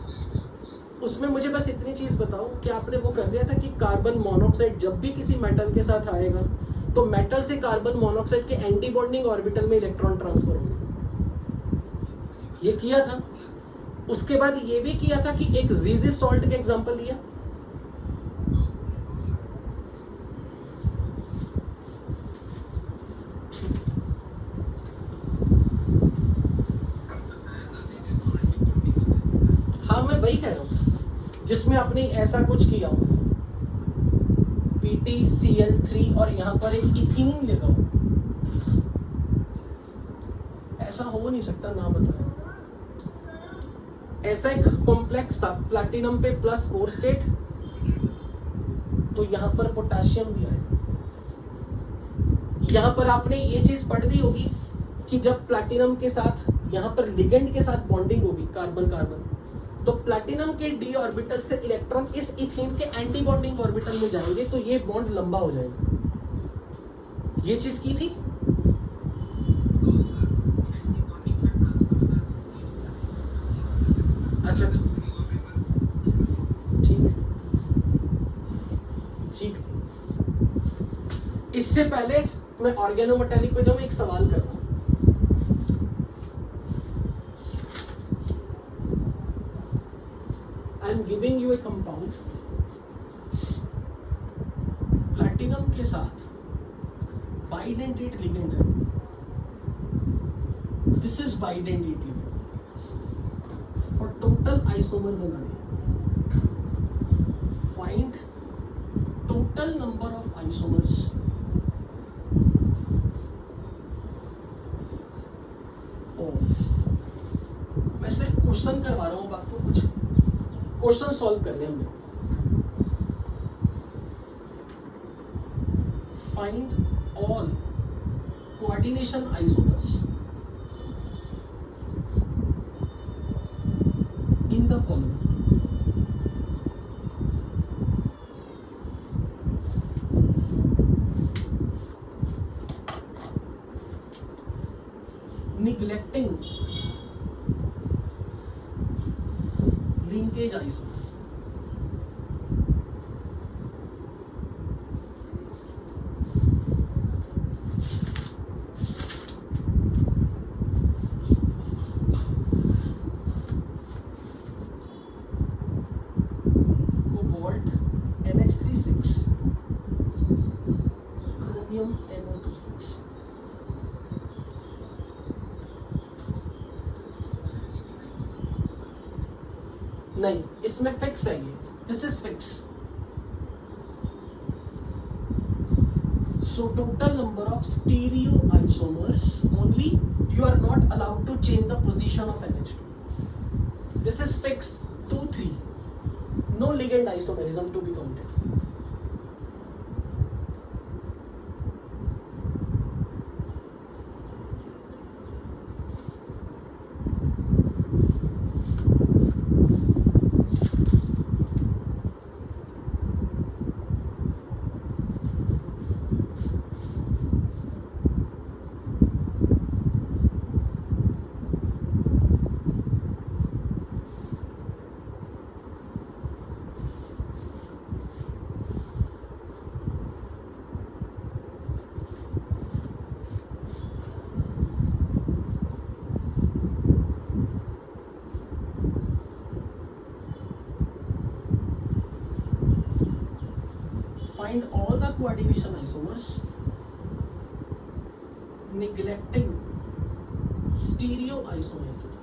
उसमें मुझे बस इतनी चीज बताओ कि आपने वो कर लिया था कि कार्बन मोनोऑक्साइड जब भी किसी मेटल के साथ आएगा तो मेटल से कार्बन मोनोऑक्साइड के एंटी बॉन्डिंग ऑर्बिटल में इलेक्ट्रॉन ट्रांसफर होंगे, ये किया था. उसके बाद ये भी किया था कि एक जीजी सॉल्ट का एग्जांपल लिया. हाँ मैं वही कह रहा हूं जिसमें आपने ऐसा कुछ किया हो, PTCl3 और यहां पर एक इथीन लगाओ. ऐसा हो नहीं सकता ना बताओ. ऐसा एक कॉम्प्लेक्स था प्लैटिनम पे +4 स्टेट, तो यहां पर पोटेशियम भी आएगा. यहां पर आपने ये चीज पढ़ ली होगी कि जब प्लैटिनम के साथ यहां पर लिगेंड के साथ बॉन्डिंग होगी कार्बन कार्बन, तो प्लैटिनम के डी ऑर्बिटल से इलेक्ट्रॉन इस इथीन के एंटी बॉन्डिंग ऑर्बिटल में जाएंगे तो ये बॉन्ड लंबा हो जाएगा. ये चीज की थी. अच्छा ठीक है. इससे पहले मैं ऑर्गेनोमेटेलिक पे जाऊं, एक सवाल कर रहा हूं. Giving U A compound, platinum के साथ बाइडेंटेट लिगेंड है, दिस इज बाइडेंटेट लिगेंड, और टोटल आइसोमर बनाने, find total number of isomers of, मैं सिर्फ क्वेश्चन करवा रहा हूं, बाकी कुछ क्वेश्चन सॉल्व करने हैं हमने। Find all coordination isomers in the following, neglecting linkage isomer, cobalt NH36, chromium NO26, नहीं, इसमें फिक्स है ये, this is fix. So total number of stereo isomers only, you are not allowed to change the position of NH2, this is fix 2 3, no ligand isomerism to be counted. Find all the coordination isomers, neglecting stereoisomerism.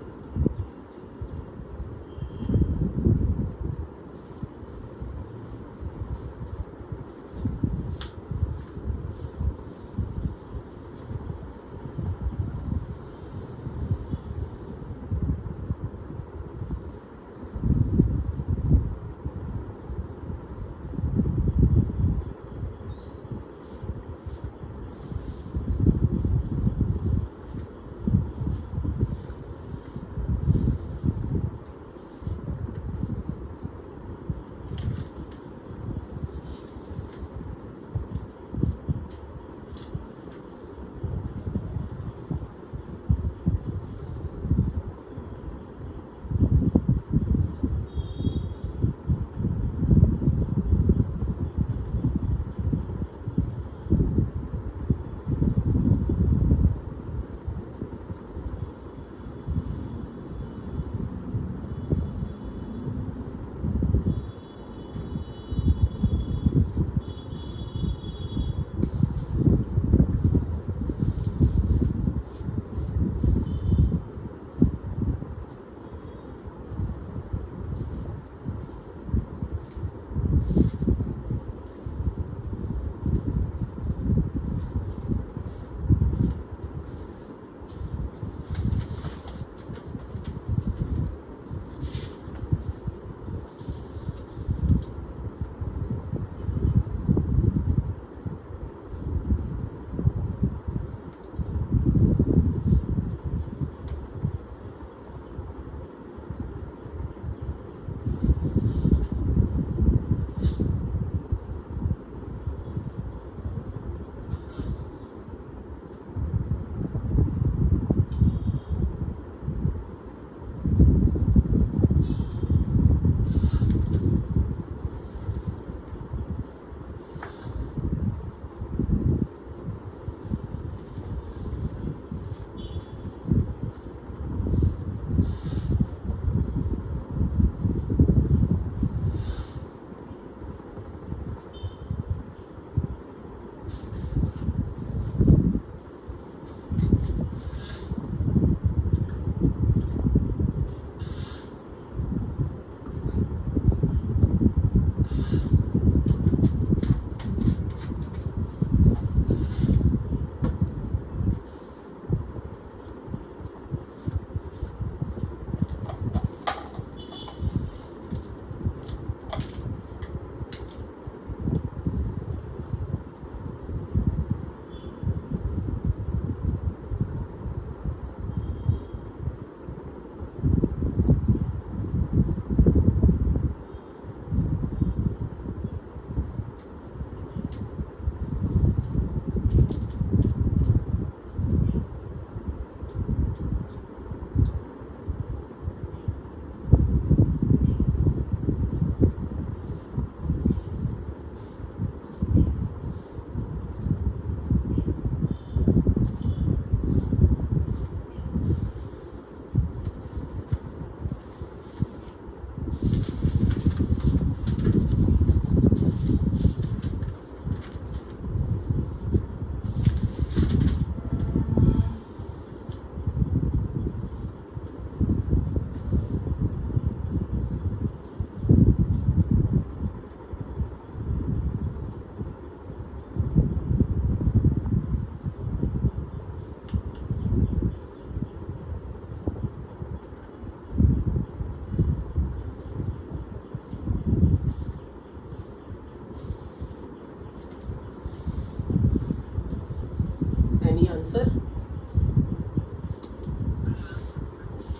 Answer?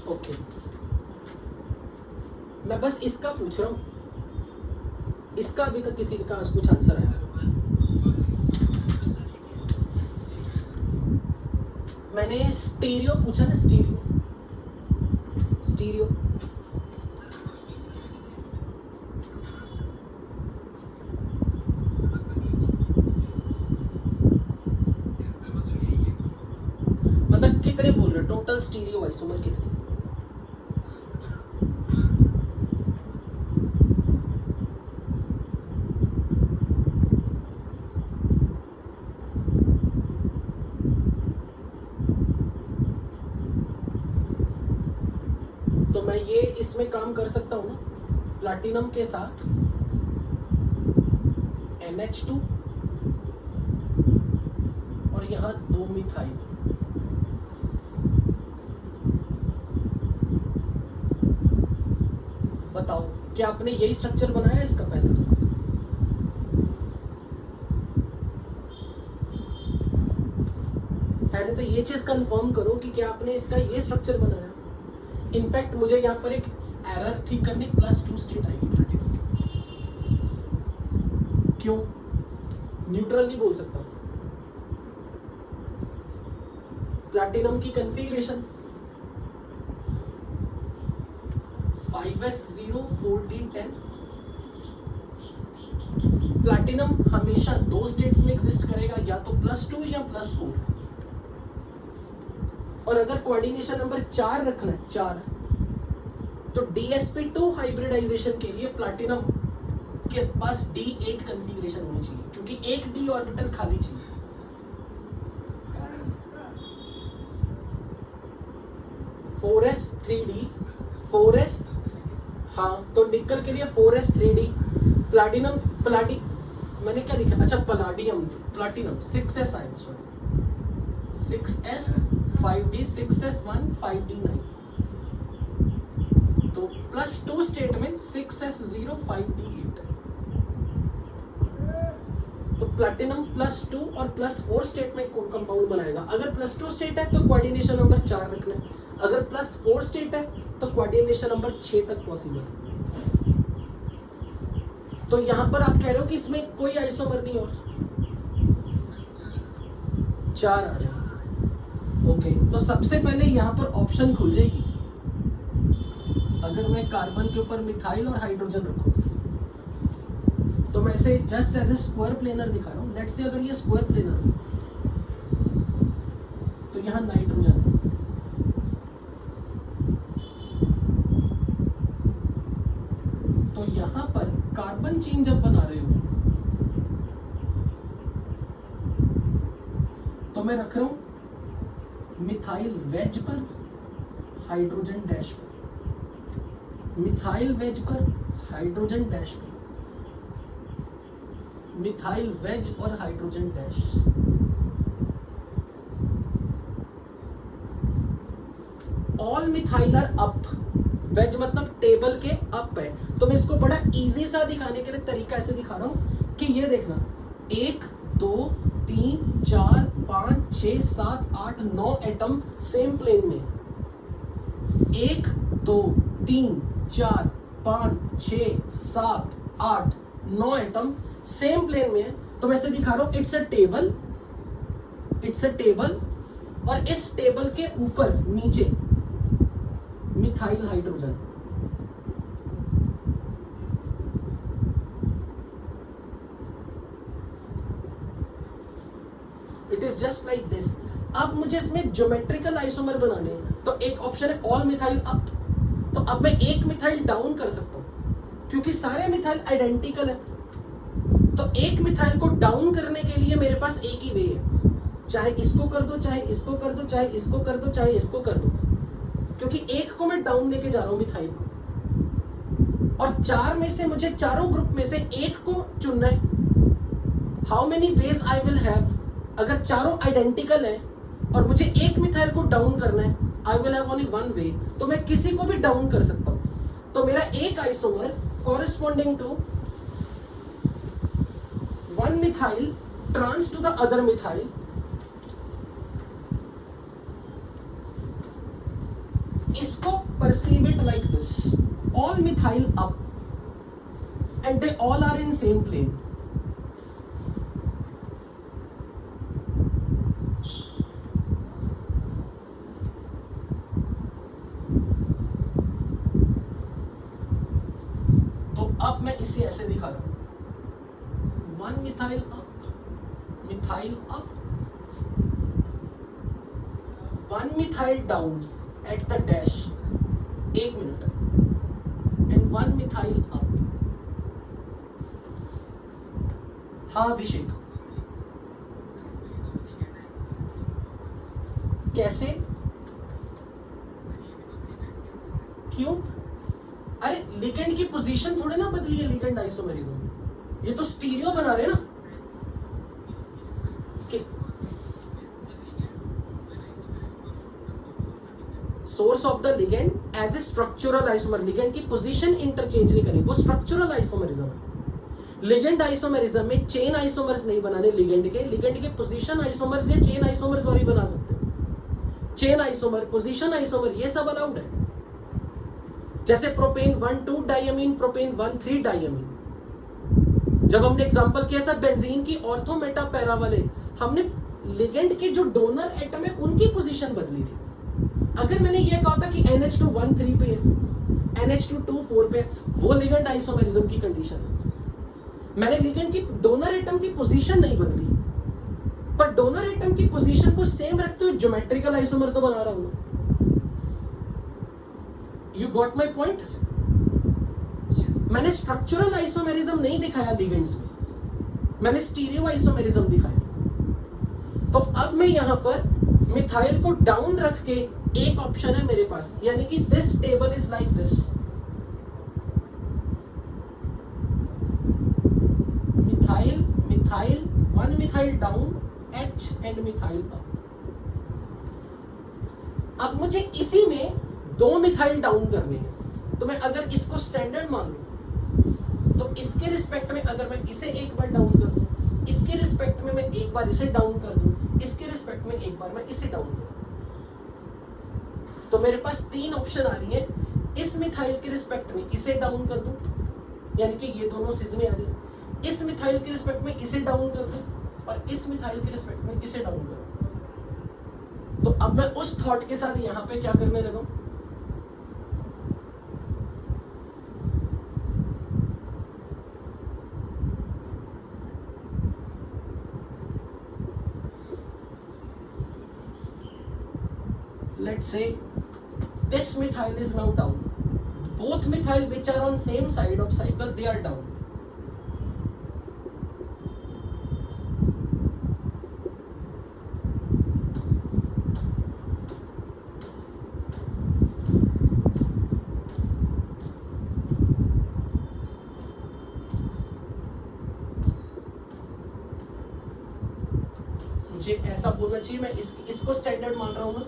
Okay, मैं बस इसका पूछ रहा हूँ, इसका अभी तक किसी का कुछ आंसर आया? मैंने स्टीरियो पूछा ना, स्टीरियो, स्टीरियो मतलब कितने बोल रहे हो? टोटल स्टीरियो आइसोमर कितने? तो मैं ये इसमें काम कर सकता हूँ ना, प्लैटिनम के साथ NH2 और यहाँ 2 मिथाइल, बताओ क्या आपने यही स्ट्रक्चर बनाया इसका? पहले तो ये चीज कंफर्म करो कि क्या आपने इसका ये स्ट्रक्चर बनाया। इनफैक्ट मुझे यहाँ पर एक एरर ठीक करने, +2 स्टेट आएगी प्लैटिनम की। क्यों? न्यूट्रल नहीं बोल सकता। प्लैटिनम की कॉन्फ़िगरेशन 5s0 4d10। प्लैटिनम हमेशा 2 स्टेट्स में एग्जिस्ट करेगा, या तो +2 या +4। और अगर कोऑर्डिनेशन नंबर 4 रखना है, 4, तो DsP2 हाइब्रिडाइजेशन के लिए प्लैटिनम के पास D8 कॉन्फ़िगरेशन होनी चाहिए, क्योंकि एक d ऑर्बिटल खाली चाहिए। फोर एस, हाँ, तो निकल के लिए 4s3d। प्लैटिनम, मैंने क्या लिखा? अच्छा, प्लैटिनम 6s आएगा, sorry 6s 5d, 6s1 5d9। तो +2 स्टेट में 6s0 5d8। तो प्लैटिनम +2 और +4 स्टेट में कंपाउंड बनाएगा। अगर +2 स्टेट है तो कोऑर्डिनेशन नंबर 4 रखना है, अगर +4 स्टेट है तो कोऑर्डिनेशन नंबर 6 तक पॉसिबल है। तो यहां पर आप कह रहे हो कि इसमें कोई आइसोमर नहीं और 4 आ रहे हैं। ओके, तो सबसे पहले यहां पर ऑप्शन खुल जाएगी अगर मैं कार्बन के ऊपर मिथाइल और हाइड्रोजन रखूं। तो मैं इसे just as a square planar दिखा रहा हूं। लेट्स से अगर ये स्क्वायर प्लेनर है तो यहां नाइट्रोजन है, तो यहां पर कार्बन चेन जब बना रहे हो तो मैं रख रहा हूं मिथाइल वेज पर, हाइड्रोजन डैश पर, मिथाइल वेज पर, हाइड्रोजन डैश पर, मिथाइल वेज और hydrogen dash. All methyl are up, wedge मतलब टेबल के अप है। तो मैं इसको बड़ा इजी सा दिखाने के लिए तरीका ऐसे दिखा रहा हूं कि ये देखना, 1 2 3 4 5 6 7 8 9 एटम सेम प्लेन में। 1 2 3 4 5 6 7 8 9 एटम सेम प्लेन में है। तो मैं इसे दिखा रहा हूं, इट्स अ टेबल, और इस टेबल के ऊपर नीचे methyl hydrogen. It is just like this. अब मुझे इसमें ज्योमेट्रिकल आइसोमर बनाने हैं, तो एक ऑप्शन है ऑल मिथाइल अप। तो अब मैं एक मिथाइल डाउन कर सकता हूं, क्योंकि सारे मिथाइल आइडेंटिकल है। तो एक मिथाइल को डाउन करने के लिए मेरे पास एक ही वे है, चाहे इसको कर दो, चाहे इसको कर दो, चाहे इसको कर दो, चाहे इसको कर दो, क्योंकि एक को मैं डाउन लेके जा रहा हूं मिथाइल को, और 4 में से मुझे चारों ग्रुप में से एक को चुनना है। How many ways I will have? अगर चारों आइडेंटिकल है और मुझे एक मिथाइल को डाउन करना है, आई विल हैव ओनली 1 वे। तो मैं किसी को भी डाउन कर सकता हूं। तो मेरा एक isomer corresponding to 1 methyl trans to the other methyl perceive it like this, all methyl up and they all are in same plane. तो अब मैं इसे ऐसे दिखा रहा हूं, 1 methyl up, 1 methyl down at the dash, 1 minute, and 1 methyl up. हाँ अभिषेक, कैसे, क्यों? अरे लिगेंड की पोजीशन थोड़े ना बदली है लिगेंड आइसोमेरिज्म में, ये तो स्टीरियो बना रहे ना कि source of the ligand as a structural isomer, ligand की पोजीशन इंटरचेंज नहीं करेंगे, वो स्ट्रक्चरल आइसोमेरिज्म है। लिगेंड आइसोमेरिज्म में चेन आइसोमर्स नहीं बनाने लिगेंड के पोजीशन आइसोमर्स या चेन आइसोमर्स और ही बना सकते हो। चेन आइसोमर, पोजीशन आइसोमर, ये सब अलाउड है। जैसे प्रोपेन 1,2 डाइअमीन, प्रोपेन 1,3 डाइअमीन। जब हमने एग्जांपल किया था बेंजीन की ऑर्थो मेटा पैरा वाले, हमने लिगेंड के जो डोनर एटम है उनकी पोजीशन बदली थी। अगर मैंने ये कहा था कि NH2 1,3 पे है, NH2 2,4 पे है, वो लिगेंड आइसोमेरिज्म की कंडीशन है। मैंने लिगेंड की डोनर एटम की पोजीशन नहीं बदली, पर डोनर एटम की पोजीशन को सेम रखते हुए ज्योमेट्रिकल आइसोमर तो बना रहा हूं। You got my point? मैंने स्ट्रक्चरल आइसोमेरिज्म नहीं दिखाया लिगेंड्स में, मैंने स्टीरियो आइसोमेरिज्म दिखाया। तो अब मैं यहां पर मिथाइल को डाउन रख के एक ऑप्शन है मेरे पास, यानी कि this table is like this, methyl 1 methyl down, H and methyl up. अब मुझे इसी में 2 मिथाइल डाउन करने हैं, तो मैं अगर इसको स्टैंडर्ड मान लूं तो इसके रिस्पेक्ट में अगर मैं इसे एक बार डाउन कर दूं, इसके रिस्पेक्ट में मैं एक बार इसे डाउन कर दूं, इसके रिस्पेक्ट में एक बार मैं इसे डाउन कर दूं, तो मेरे पास 3 ऑप्शन आ रही है। इस मिथाइल के रिस्पेक्ट में इसे डाउन कर दूं, यानी कि ये दोनों सिज में आ जाए। इस मिथाइल के रिस्पेक्ट में इसे डाउन कर दूं और इस मिथाइल के रिस्पेक्ट में इसे डाउन कर दूं। तो अब मैं उस थॉट के साथ यहां पे क्या करने लगा, let's say this methyl is now down, both methyl which are on same side of cycle they are down. मुझे ऐसा बोलना चाहिए, मैं इसको स्टैंडर्ड मान रहा हूं ना,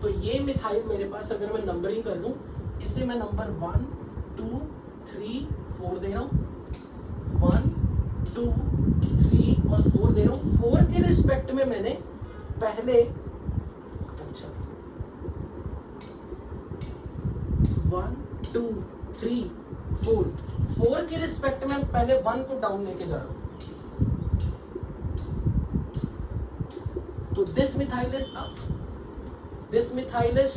तो ये मिथाइल मेरे पास अगर मैं नंबरिंग कर दूं, इसे मैं नंबर 1 2 3 4 दे रहा हूं, 1 2 3 और 4 दे रहा हूं। 4 के रिस्पेक्ट में मैंने पहले 1 2 3 4 के रिस्पेक्ट में पहले 1 को डाउन लेके जा रहा हूं। तो this methyl is up, this methyl is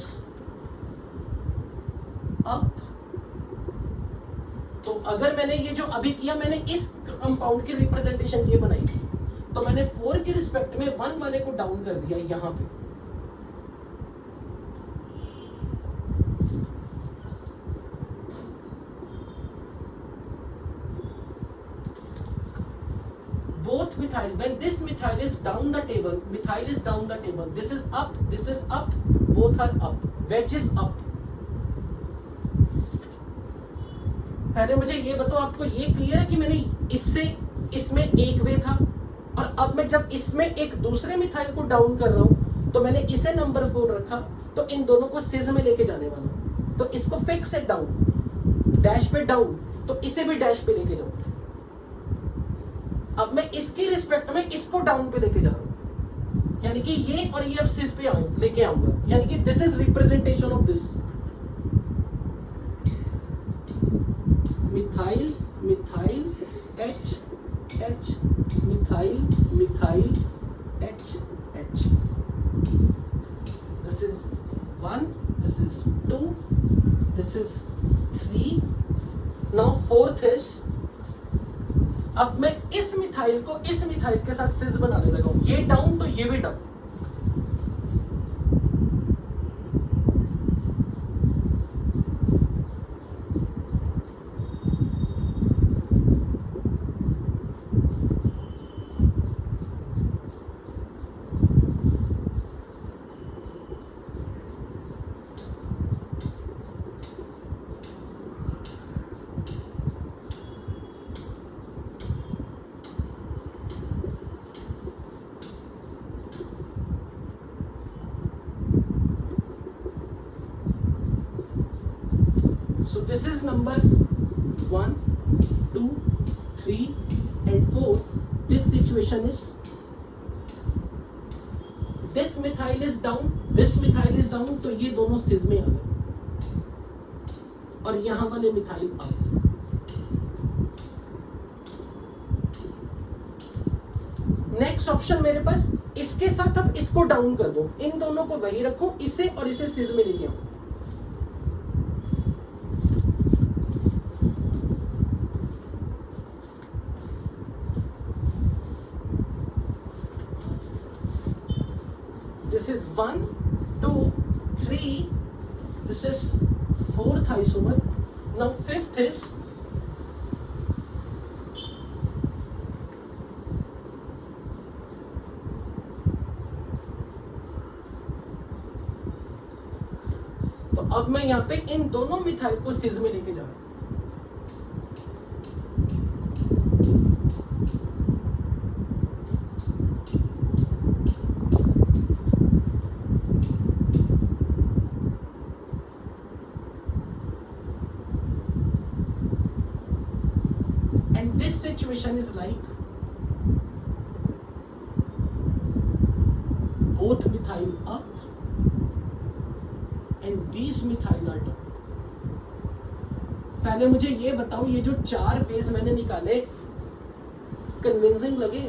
up. तो अगर मैंने ये जो अभी किया, मैंने इस कंपाउंड की रिप्रेजेंटेशन ये बनाई थी, तो मैंने 4 के रिस्पेक्ट में 1 वाले को डाउन कर दिया यहां पे। Both methyl, when this methyl is down the table, methyl is down the table, this is up, both are up, wedge is up. पहले मुझे ये बताओ, आपको ये क्लियर है कि मैंने इससे इसमें एक वे था, और अब मैं जब इसमें एक दूसरे मिथाइल को डाउन कर रहा हूं, तो मैंने इसे नंबर 4 रखा, तो इन दोनों को सिज में लेके जाने वाला हूं। तो इसको फिक्स है डाउन, डैश पे डाउन, तो इसे भी डैश पे लेके जाऊं। अब मैं इसके रिस्पेक्ट में इसको डाउन पे लेके जा रहा हूं, यानी कि ये और ये अब सिस पे लेके आऊंगा, यानी कि this is representation of this. H H methyl methyl H H. This is 1, this is 2, this is 3. Now fourth is, अब मैं इस मिथाइल को इस मिथाइल के साथ सिस बनाने लगा हूं. ये डाउन तो ये भी down. So this is number 1, 2, 3 and 4. This situation is, this methyl is down, this methyl is down, तो ये दोनों सिस में आ गए और यहां वाले मिथाइल अप. नेक्स्ट ऑप्शन मेरे पास, इसके साथ अब इसको डाउन कर दो, इन दोनों को वही रखो, इसे और इसे सिस में लेके आओ. This is 1, 2, 3. This is fourth isomer. Now fifth is, तो अब मैं यहां पे इन दोनों मिथाइल को सिस में लेके जा रहा हूं. And this situation is like, both methyl up and these methyl are down. पहले मुझे ये बताओ, ये जो 4 वेज मैंने निकाले कन्विंसिंग लगे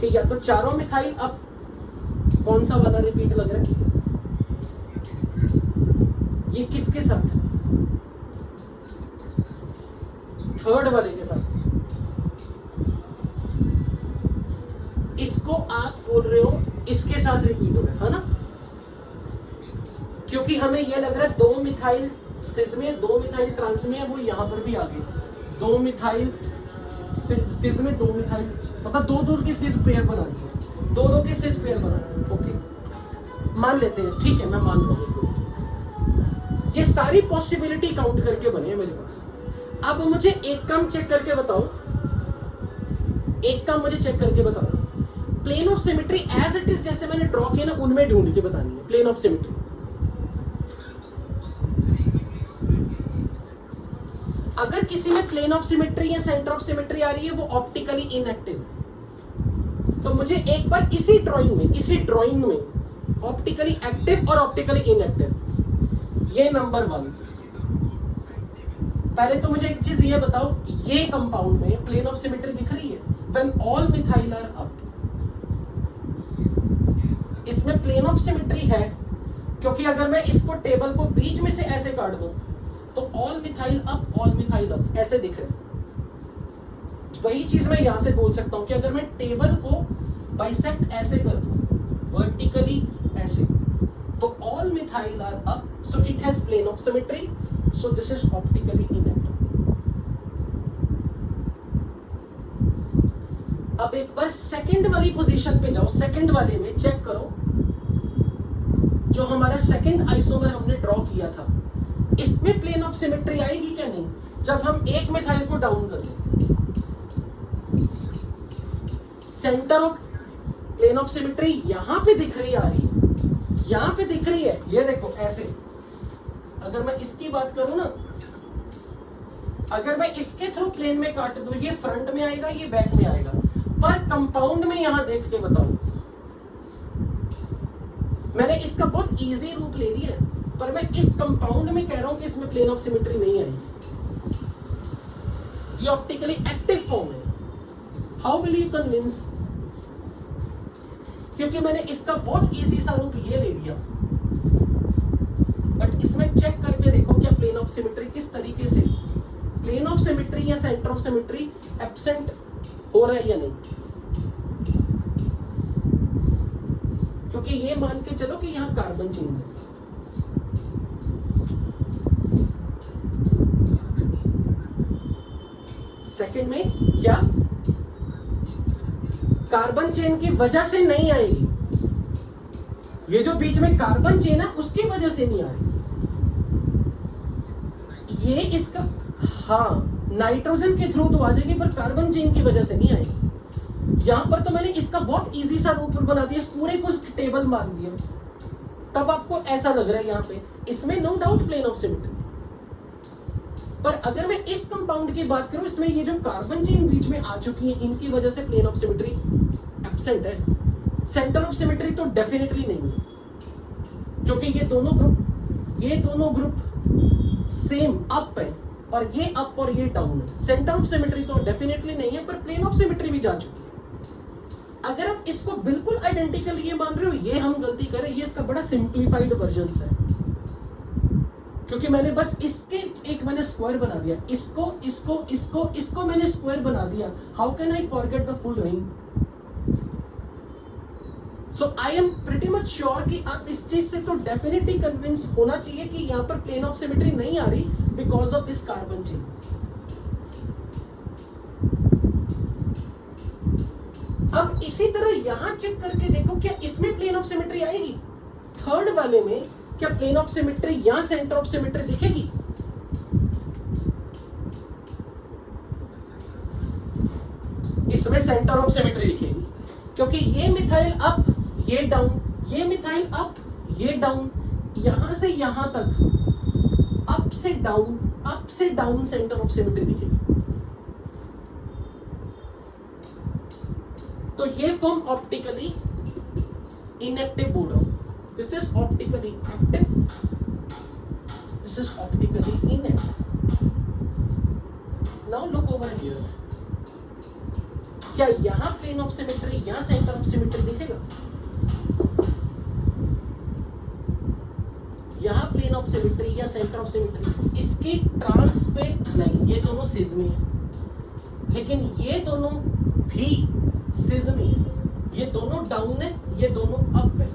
कि या तो चारों मिथाइल अप, कौन सा वाला रिपीट लग रहा है? ये किसके साथ है? थर्ड वाले के साथ. इसको आप बोल रहे हो इसके साथ रिपीट हो रहा है ना, क्योंकि हमें यह लग रहा है 2 मिथाइल सिस में, 2 मिथाइल ट्रांस में है, वो यहां पर भी आ गए. 2 मिथाइल सिस में 2 मिथाइल, मतलब 2 के सिस पेयर बना दिए, 2 के सिस पेयर बना दिए. ओके, मान लेते हैं, ठीक है, मैं मान रहा हूं. ये सारी पॉसिबिलिटी काउंट करके बने हैं मेरे पास. अब मुझे एक काम चेक करके बताओ, एक काम मुझे चेक करके बताओ, plane of symmetry as it is जैसे मैंने ड्रॉ किया ना, उनमें ढूंढ के बतानी है प्लेन ऑफ सिमेट्री. अगर किसी में प्लेन ऑफ सिमेट्री या सेंटर ऑफ सिमेट्री आ रही है, वो ऑप्टिकली इनएक्टिव है. तो मुझे एक बार इसी ड्राइंग में ऑप्टिकली एक्टिव और ऑप्टिकली इनएक्टिव, ये नंबर 1. पहले तो मुझे एक चीज ये बताओ, ये कंपाउंड में प्लेन ऑफ सिमेट्री दिख रही है when all methyl are up. इसमें प्लेन ऑफ सिमेट्री है क्योंकि अगर मैं इसको टेबल को बीच में से ऐसे काट दूं तो ऑल मिथाइल अप ऐसे दिख रहे. वही चीज मैं यहां से बोल सकता हूं कि अगर मैं टेबल को बाइसेक्ट ऐसे कर दूं वर्टिकली ऐसे, तो all methyl are up, so it has plane of symmetry, so this is optically inactive. अब एक बार सेकंड वाली पोजीशन पे जाओ, सेकंड वाले में चेक करो, जो हमारा सेकंड आइसोमर हमने ड्रॉ किया था, इसमें प्लेन ऑफ सिमेट्री आएगी क्या? नहीं. जब हम एक मिथाइल को डाउन कर दें, centre of plane of symmetry यहां पे दिख रही आ रही है, यहां पे दिख रही है, ये देखो ऐसे. अगर मैं इसकी बात करूं ना, अगर मैं इसके थ्रू प्लेन में काट दूं, ये फ्रंट में आएगा, ये बैक में आएगा, पर कंपाउंड में यहां देख के बताओ. मैंने इसका बहुत इजी रूप ले लिया, पर मैं इस कंपाउंड में कह रहा हूं कि इसमें प्लेन ऑफ सिमेट्री नहीं आएगी. ये ऑप्टिकली एक्टिव फॉर्म है। How will you convince? क्योंकि मैंने इसका बहुत इजी सा रूप ये ले लिया, बट इसमें चेक करके देखो क्या प्लेन ऑफ सिमेट्री किस तरीके से, प्लेन ऑफ सिमेट्री या सेंटर ऑफ सिमेट्री एब्सेंट हो रहा है या नहीं। क्योंकि ये मान के चलो कि यहां कार्बन चेन्स है, सेकंड में क्या कार्बन चेन की वजह से नहीं आएगी, ये जो बीच में कार्बन चेन है उसकी वजह से नहीं आ रही, ये इसका हाँ नाइट्रोजन के थ्रू तो आ जाएगी पर कार्बन चेन की वजह से नहीं आएगी। यहां पर तो मैंने इसका बहुत इजी सा रूप बना दिया, इस पूरे को टेबल मान दिया, तब आपको ऐसा लग रहा है यहां पे, इसमें no doubt plane of symmetry. पर अगर मैं इस कंपाउंड की बात करूं, इसमें ये जो कार्बन चेन बीच में आ चुकी है इनकी वजह से प्लेन ऑफ सिमेट्री एब्सेंट है। सेंटर ऑफ सिमेट्री तो डेफिनेटली नहीं है, क्योंकि ये दोनों ग्रुप सेम अप है और ये अप और ये डाउन है। सेंटर ऑफ सिमेट्री तो डेफिनेटली नहीं है, पर प्लेन ऑफ सिमेट्री भी जा चुकी है। अगर आप इसको बिल्कुल आइडेंटिकल ये मान रहे हो, ये हम गलती करें, ये इसका बड़ा सिंप्लीफाइड वर्जन है, क्योंकि मैंने बस इसके एक मैंने स्क्वायर बना दिया, इसको मैंने स्क्वायर बना दिया। How can I forget the full ring? So I am pretty much sure कि आप इस चीज से तो डेफिनेटली कन्विंस होना चाहिए कि यहां पर प्लेन ऑफ सिमेट्री नहीं आ रही because of this carbon chain. अब इसी तरह यहां चेक करके देखो क्या इसमें प्लेन ऑफ सिमेट्री आएगी। थर्ड वाले में क्या प्लेन ऑफ सिमेट्री या सेंटर ऑफ सिमेट्री दिखेगी? इसमें सेंटर ऑफ सिमेट्री दिखेगी, क्योंकि ये मिथाइल अप ये डाउन, ये मिथाइल अप ये डाउन, यहां से यहां तक अप से डाउन सेंटर ऑफ सिमेट्री दिखेगी। तो ये फॉर्म ऑप्टिकली इनएक्टिव बोल रहा हूं। This is optically active. This is optically inactive. Now look over here. क्या यहां प्लेन ऑफ सिमेट्री या सेंटर ऑफ सिमेट्री दिखेगा? यहां प्लेन ऑफ सिमेट्री या सेंटर ऑफ सिमेट्री, इसकी ट्रांस पे नहीं, ये दोनों सिज में है, लेकिन ये दोनों भी सिज में है, ये दोनों डाउन है, ये दोनों अप है।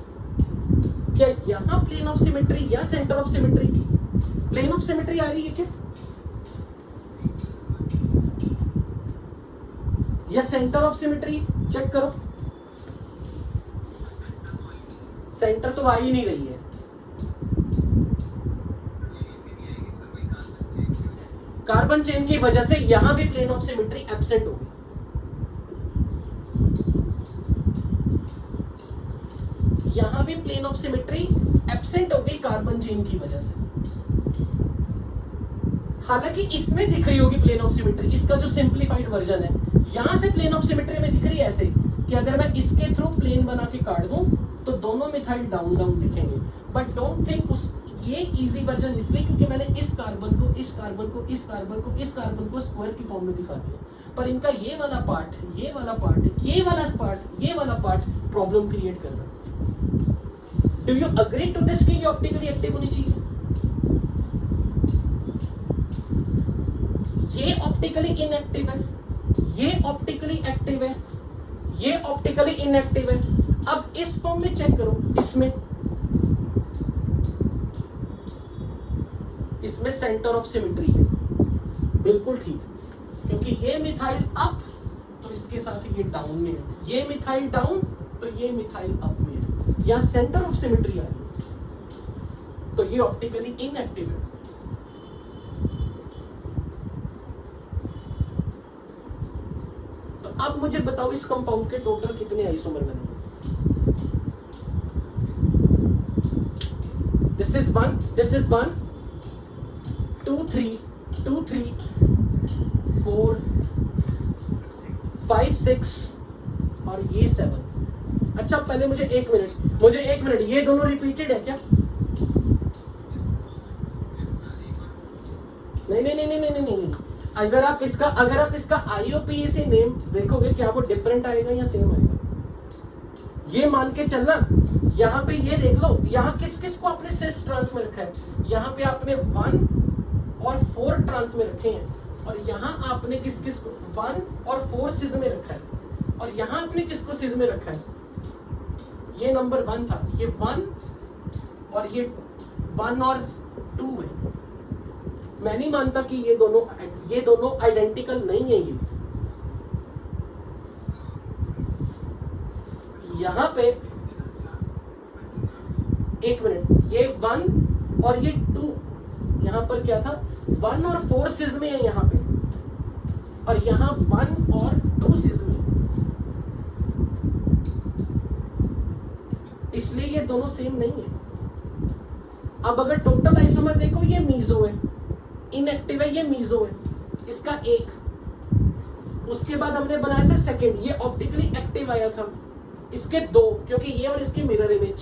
क्या यहां प्लेन ऑफ सिमेट्री या centre of symmetry, plane of symmetry आ रही है क्या, या सेंटर ऑफ सिमेट्री? चेक करो, सेंटर तो आ ही नहीं रही है। कार्बन चेन की वजह से यहां भी प्लेन ऑफ सिमेट्री एब्सेंट होगी। यहां भी प्लेन ऑफ सिमेट्री एब्सेंट हो गई कार्बन चेन की वजह से। हालांकि इसमें दिख रही होगी प्लेन ऑफ सिमेट्री, इसका जो सिंप्लीफाइड वर्जन है, यहां से प्लेन ऑफ सिमेट्री में दिख रही है ऐसे कि अगर मैं इसके थ्रू प्लेन बना के काट दूं तो दोनों मिथाइल डाउन डाउन दिखेंगे। बट डोंट थिंक उस ये इजी वर्जन इसलिए क्योंकि मैंने इस कार्बन को इस कार्बन को इस कार्बन को इस कार्बन को स्क्वायर की फॉर्म में दिखा दिया, पर इनका ये वाला पार्ट ये वाला पार्ट ये वाला पार्ट ये वाला पार्ट प्रॉब्लम क्रिएट कर रहा है। Do you agree to this कि ये ऑप्टिकली एक्टिव होनी चाहिए? ये ऑप्टिकली इनएक्टिव है, ये ऑप्टिकली एक्टिव है, ये ऑप्टिकली इनएक्टिव है। अब इस फॉर्म में चेक करो, इसमें सेंटर ऑफ सिमेट्री है, बिल्कुल ठीक, क्योंकि ये मिथाइल अप तो इसके साथ ये डाउन में है, ये मिथाइल डाउन तो ये मिथाइल अप में है, यहां सेंटर ऑफ सिमेट्री आ रही है, तो ये ऑप्टिकली इनएक्टिव है। तो अब मुझे बताओ इस कंपाउंड के टोटल कितने आइसोमर बने? दिस इज वन 2 3 4 5 6 और ये 7। अच्छा पहले मुझे एक मिनट, ये दोनों रिपीटेड है क्या? नहीं। अगर आप इसका IUPAC नेम देखोगे क्या वो डिफरेंट आएगा या सेम आएगा? ये मान के चलना, यहाँ पे ये देख लो, यहाँ किस किस को आपने सिस ट्रांस में रखा है, यहाँ पे आपने 1 और 4 ट्रांस में रखे हैं, और यहाँ आपने किस किस को 1 और 4 सिस में रखा है, और यहाँ आपने किसको सिस में रखा है? ये नंबर 1 था, ये 1 और ये 1 और 2 है। मैं नहीं मानता कि ये दोनों आइडेंटिकल नहीं है। ये यहां पे एक मिनट, ये 1 और ये 2, यहां पर क्या था 1 और 4 सिज में है यहां पे, और यहां 1 और 2 सिज में, इसलिए ये दोनों सेम नहीं है। अब अगर टोटल आइसोमर देखो, ये मीजो है, इनएक्टिव है, ये मीजो है, इसका 1, उसके बाद हमने बनाया था सेकंड, ये ऑप्टिकली एक्टिव आया था, इसके 2, क्योंकि ये और इसकी मिरर इमेज।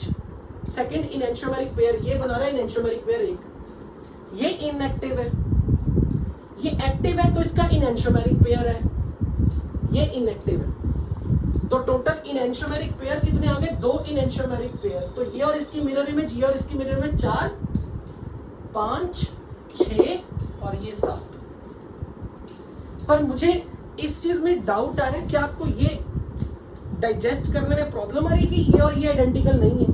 सेकंड इनएंशियोमेरिक पेयर ये बना रहा है, इनएंशियोमेरिक पेयर 1, ये इनएक्टिव है, ये एक्टिव है तो इसका इनएंशियोमेरिक पेयर है, ये इनएक्टिव है। तो टोटल इनएंशियोमेरिक पेयर कितने आ गए? 2 इनएंशियोमेरिक पेयर। तो ये और इसकी मिरर इमेज, ये और इसकी मिरर इमेज 4, 5, 6 और ये 7। पर मुझे इस चीज में डाउट आ रहा है कि आपको ये डाइजेस्ट करने में प्रॉब्लम आ रही है कि ये और ये आइडेंटिकल नहीं है।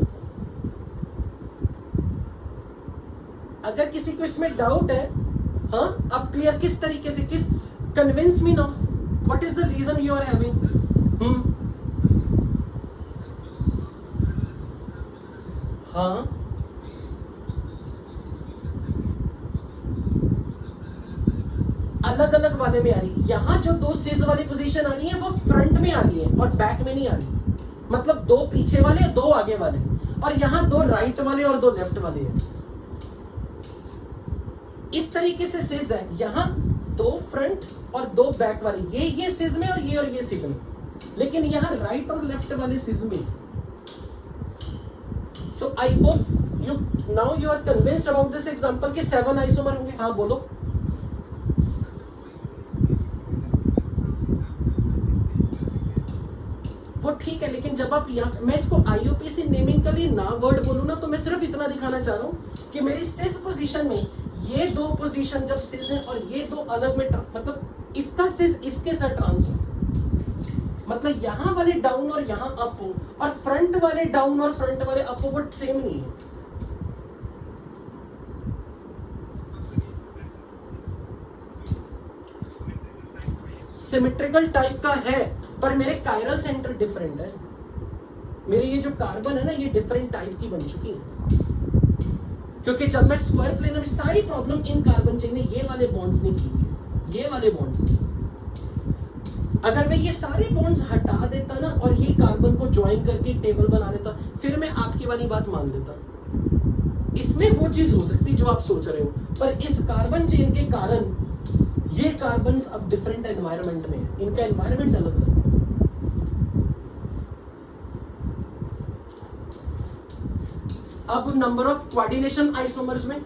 अगर किसी को इसमें डाउट है, हाँ, आप क्लियर किस तरीके से, किस convince me now, what is the reason you are having? हाँ, अलग अलग वाले में आ रही है। यहां जो 2 सिज वाली पोजीशन आ रही है वो फ्रंट में आ रही है और बैक में नहीं आ रही, मतलब 2 पीछे वाले 2 आगे वाले, और यहां 2 राइट वाले और 2 लेफ्ट वाले हैं। इस तरीके से सिज है, यहां 2 फ्रंट और 2 बैक वाले, ये सिज में और ये सिज में, लेकिन यहां राइट और लेफ्ट वाले सिज में। So I hope you are convinced about this example कि 7 आइसोमर होंगे। हाँ बोलो। वो ठीक है, लेकिन जब आप मैं इसको IUPAC नेमिंग के लिए ना वर्ड बोलूं ना, तो मैं सिर्फ इतना दिखाना चाह रहा हूं कि मेरी सिस पोजीशन में ये 2 पोजीशन जब सिस है और ये 2 अलग में, मतलब इसका सिस इसके साथ ट्रांस है, मतलब यहां वाले डाउन और यहां अप हो, और फ्रंट वाले डाउन और फ्रंट वाले अप हो, वो सेम नहीं है। सिमेट्रिकल टाइप का है, पर मेरे कायरल सेंटर डिफरेंट है। मेरे ये जो कार्बन है ना, ये डिफरेंट टाइप की बन चुकी है, क्योंकि जब मैं स्क्वायर प्लेन में, सारी प्रॉब्लम इन कार्बन चेन ने ये वाले बॉन्ड्स ने की है, ये वाले बॉन्ड्स ने। अगर मैं ये सारे बॉन्ड्स हटा देता ना और ये कार्बन को ज्वाइन करके टेबल बना देता, फिर मैं आपकी वाली बात मान लेता। इसमें वो चीज हो सकती जो आप सोच रहे हो, पर इस कार्बन चेन के कारण ये कार्बन अब डिफरेंट एनवायरनमेंट में है, इनका एनवायरनमेंट अलग है। अब नंबर ऑफ कोऑर्डिनेशन आइसोमर्स में,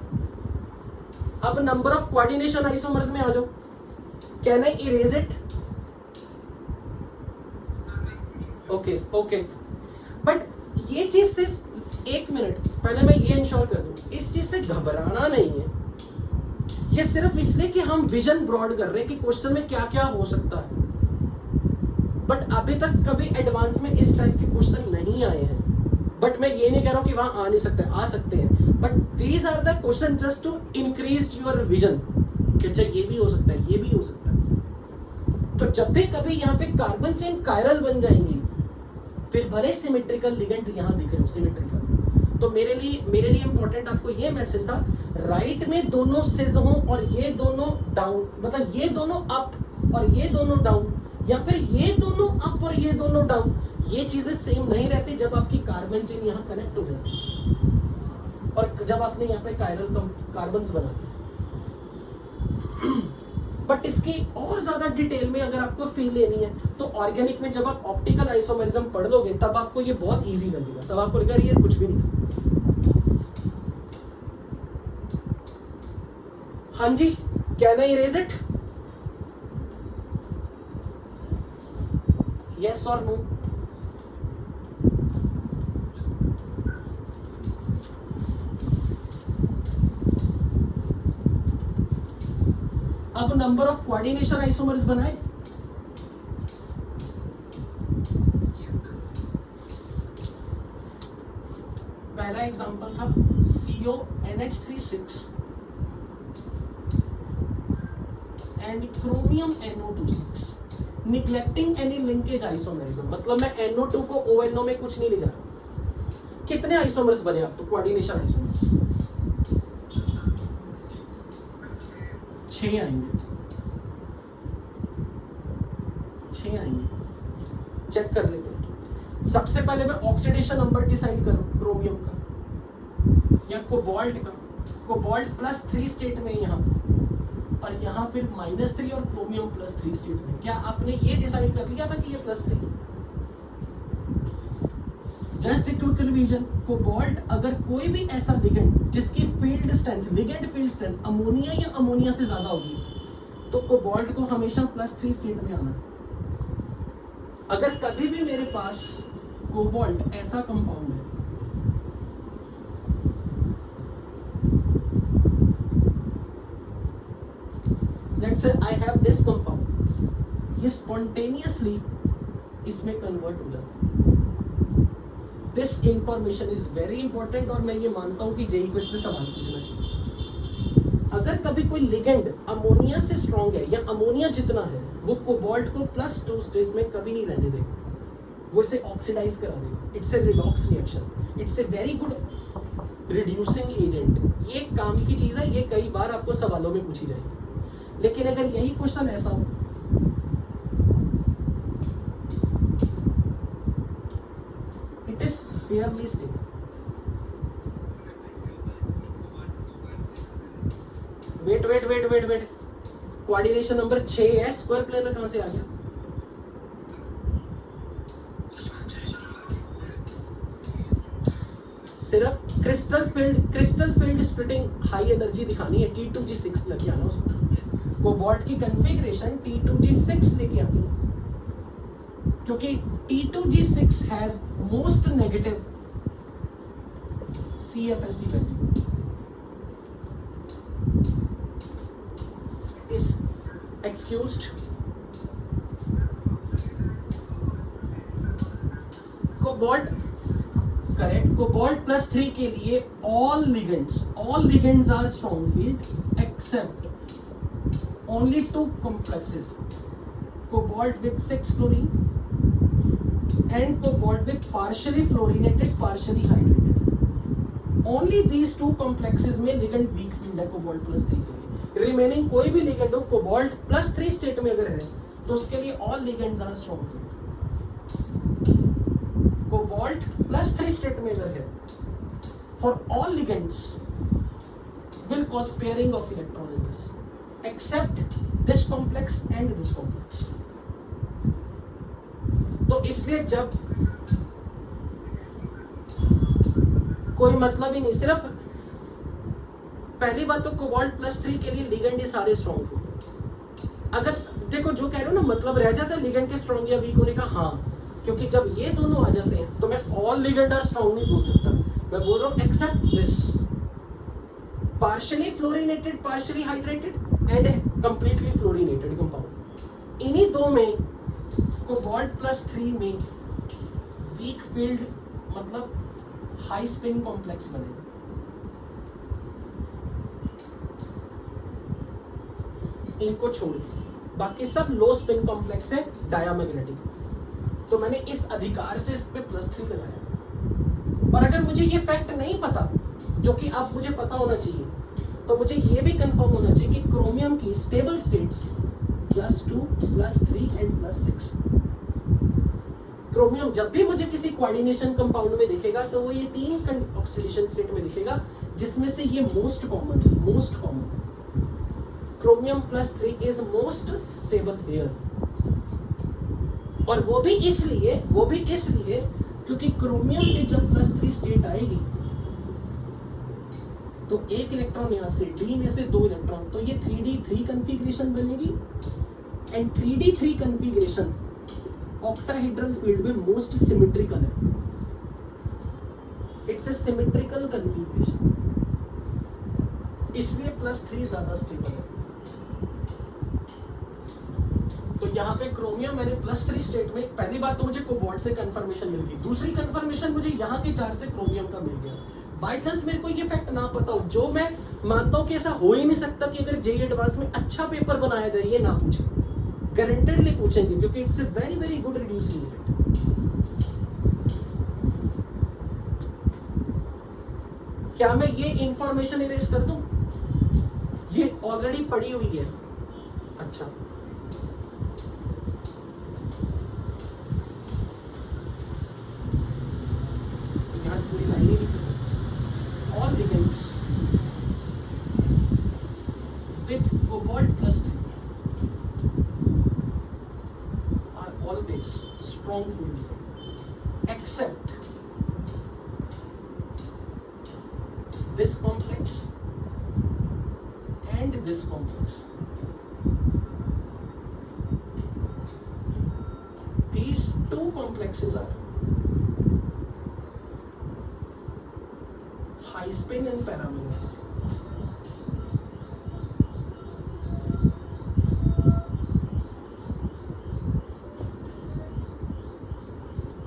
अब नंबर ऑफ कोऑर्डिनेशन आइसोमर्स में आ जाओ। Can I erase it? Okay, but ये चीज से, एक मिनट पहले मैं ये इंश्योर कर दूं, इस चीज से घबराना नहीं है। ये सिर्फ इसलिए कि हम विजन ब्रॉड कर रहे हैं कि क्वेश्चन में क्या क्या हो सकता है, बट अभी तक कभी एडवांस में इस टाइप के क्वेश्चन नहीं आए हैं। बट मैं ये नहीं कह रहा हूं कि वहां आ नहीं सकते, आ सकते हैं, but these are the question just to increase your vision कि अच्छा ये भी हो सकता है, ये भी हो सकता है। तो जब भी कभी यहाँ पे कार्बन चेन कायरल बन जाएंगी, फिर भले सिमेट्रिकल लिगेंड यहाँ दिख रहे हो सिमेट्रिकल, तो मेरे लिए इंपॉर्टेंट आपको ये मैसेज था, राइट में दोनों सिज हो और ये दोनों डाउन, मतलब ये दोनों अप और ये दोनों डाउन, या फिर ये दोनों अप और ये दोनों डाउन, ये चीजें सेम नहीं रहती जब आपकी कार्बन चेन यहाँ कनेक्ट हो जाती है और जब आपने यहाँ पे कायरल कार्बन्स बनाते हैं। बट इसकी और ज्यादा डिटेल में अगर आपको फील लेनी है तो ऑर्गेनिक में जब आप ऑप्टिकल आइसोमेरिज्म पढ़ लोगे तब आपको ये बहुत इजी लगेगा, तब आपको लगेगा ये कुछ भी नहीं था। हाँ जी, can I erase it? Yes और नो? अब नंबर ऑफ कोऑर्डिनेशन आइसोमर्स बनाए। पहला एग्जांपल था CONH36 and chromium NO26 neglecting any linkage isomerism. मतलब मैं NO2 को ONO में कुछ नहीं ले जा रहा। कितने आइसोमर्स बने अब तो कोऑर्डिनेशन आइसोमर्स? 6 आएंगे, 6 आएंगे। चेक कर लेते हैं। सबसे पहले मैं ऑक्सीडेशन नंबर डिसाइड करूं क्रोमियम का या कोबाल्ट का। कोबाल्ट +3 स्टेट में यहाँ और यहाँ फिर -3 और क्रोमियम +3 स्टेट में। क्या आपने ये डिसाइड कर लिया था कि ये +3? Just quick revision. कोबाल्ट अगर कोई भी ऐसा लिगेंड जिसकी field strength, ligand field strength ammonia या अमोनिया से ज्यादा होगी तो कोबाल्ट को हमेशा +3 स्टेट में आना। अगर कभी भी मेरे पास कोबाल्ट ऐसा कंपाउंड है, let's say I have this compound, ये स्पॉन्टेनियसली इसमें कन्वर्ट हो जाता है। This information is very important और मैं ये मानता हूं कि जेई को इसमें सवाल पूछना चाहिए। अगर कभी कोई लिगेंड अमोनिया से स्ट्रॉन्ग है या अमोनिया जितना है, वो कोबाल्ट को +2 स्टेज में कभी नहीं रहने देगा, वो इसे ऑक्सीडाइज करा देगा। It's a redox reaction, it's a very good reducing agent. ये काम की चीज है, ये कई बार आपको सवालों में पूछी जाएगी। लेकिन अगर यही क्वेश्चन ऐसा हो, it is fairly stable. Wait coordination number 6 है, स्क्वायर प्लेनर कहां से आ गया? सिर्फ crystal field splitting high energy दिखानी है, T2G6 लेके आना उसको। कोबाल्ट की कॉन्फ़िगरेशन T2G6 लेके आनी है, क्योंकि T2G6 has most negative CFSE value. इस एक्सक्यूज्ड। Cobalt correct. कोबाल्ट +3 के लिए all ligands are strong field except only 2 complexes, cobalt with 6 fluorine and cobalt with partially fluorinated, partially hydrated. Only these 2 complexes में ligand weak field है कोबाल्ट +3 के लिए। रिमेनिंग कोई भी लिगेंड हो कोबाल्ट +3 स्टेट में अगर है तो उसके लिए all ligands are strong field. Cobalt +3 state में अगर है, for all ligands will cause pairing of electron in this, except this complex and this complex. तो इसलिए जब कोई मतलब ही नहीं, सिर्फ पहली बात तो कोबाल्ट +3 के लिए लिगेंड सारे स्ट्रॉन्ग फील्ड। अगर देखो जो कह रहे हो ना, मतलब रह जाता है लिगेंड के स्ट्रॉन्ग या वीक होने का, हाँ, क्योंकि जब ये दोनों आ जाते हैं तो मैं ऑल लिगेंड आर स्ट्रॉन्ग नहीं बोल सकता, मैं बोल रहा हूं except this partially fluorinated, partially hydrated and completely fluorinated compound। इन्हीं दो में कोबाल्ट +3 में वीक फील्ड मतलब हाई स्पिन कॉम्प्लेक्स बनेगा। इनको छोड़िए, बाकी सब लो स्पिन कॉम्प्लेक्स है, डायामैग्नेटिक। तो मैंने इस अधिकार से इस पे +3 लगाया। और अगर मुझे ये फैक्ट नहीं पता, जो कि अब मुझे पता होना चाहिए, तो मुझे ये भी कंफर्म होना चाहिए कि क्रोमियम की स्टेबल स्टेट्स +2, +3 एंड +6। क्रोमियम जब भी मुझे किसी कोऑर्डिनेशन कंपाउंड में दिखेगा तो वो ये 3 ऑक्सीडेशन स्टेट में दिखेगा, जिसमें से ये most common chromium +3 is most stable here. और वो भी इसलिए क्योंकि क्रोमियम की जब +3 स्टेट आएगी तो एक इलेक्ट्रॉन यहां से D में से 2 इलेक्ट्रॉन, तो ये 3D3 कॉन्फ़िगरेशन बनेगी। And 3D3 configuration octahedral field में मोस्ट सिमेट्रिकल है, इट्स ए सिमेट्रिकल कन्फिगरेशन, इसलिए +3 ज्यादा स्टेबल है। तो यहाँ पे क्रोमियम मैंने +3 स्टेट में, पहली बात तो मुझे कोबाल्ट से कंफर्मेशन मिल गई, दूसरी कंफर्मेशन मुझे यहाँ के चार्ज से क्रोमियम का मिल गया। बाई चांस मेरे को ये फैक्ट ना पता हो, जो मैं मानता हूँ कि ऐसा हो ही नहीं सकता कि अगर जेईई एडवांस में अच्छा पेपर बनाया जाए ये ना पूछे, गारंटेडली पूछेंगे, क्योंकि it's a very very good reducing agent. क्या मैं ये इंफॉर्मेशन इरेज कर दूं? ये ऑलरेडी पड़ी हुई है। अच्छा, यहाँ पूरी लाइन ही नहीं चल सकती। All ligands with cobalt +3 are always strong field ligand, except this complex and this complex. These two complexes are high spin and paramagnetic.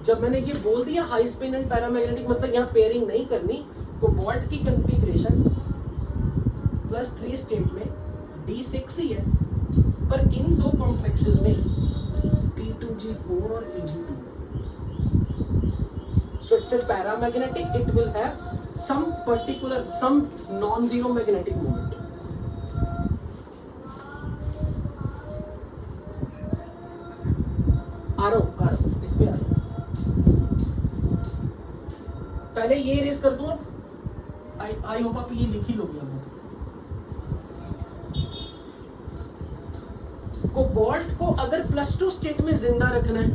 जब मैंने ये बोल दिया हाई स्पिन एंड पैरामैग्नेटिक, मतलब यहाँ पेयरिंग नहीं करनी, कोबाल्ट की कॉन्फ़िगरेशन +3 स्टेट में D6 ही है, पर इन दो कॉम्प्लेक्सेस में T2G4 और Ag2। So it's a paramagnetic, it will have some particular, some non-zero magnetic moment. आ रहा हूँ इस पे आ रहा हूँ। पहले ये रेस कर दूं, आई होप आप ये लिख ही लोगे। कोबाल्ट को अगर +2 स्टेट में जिंदा रखना है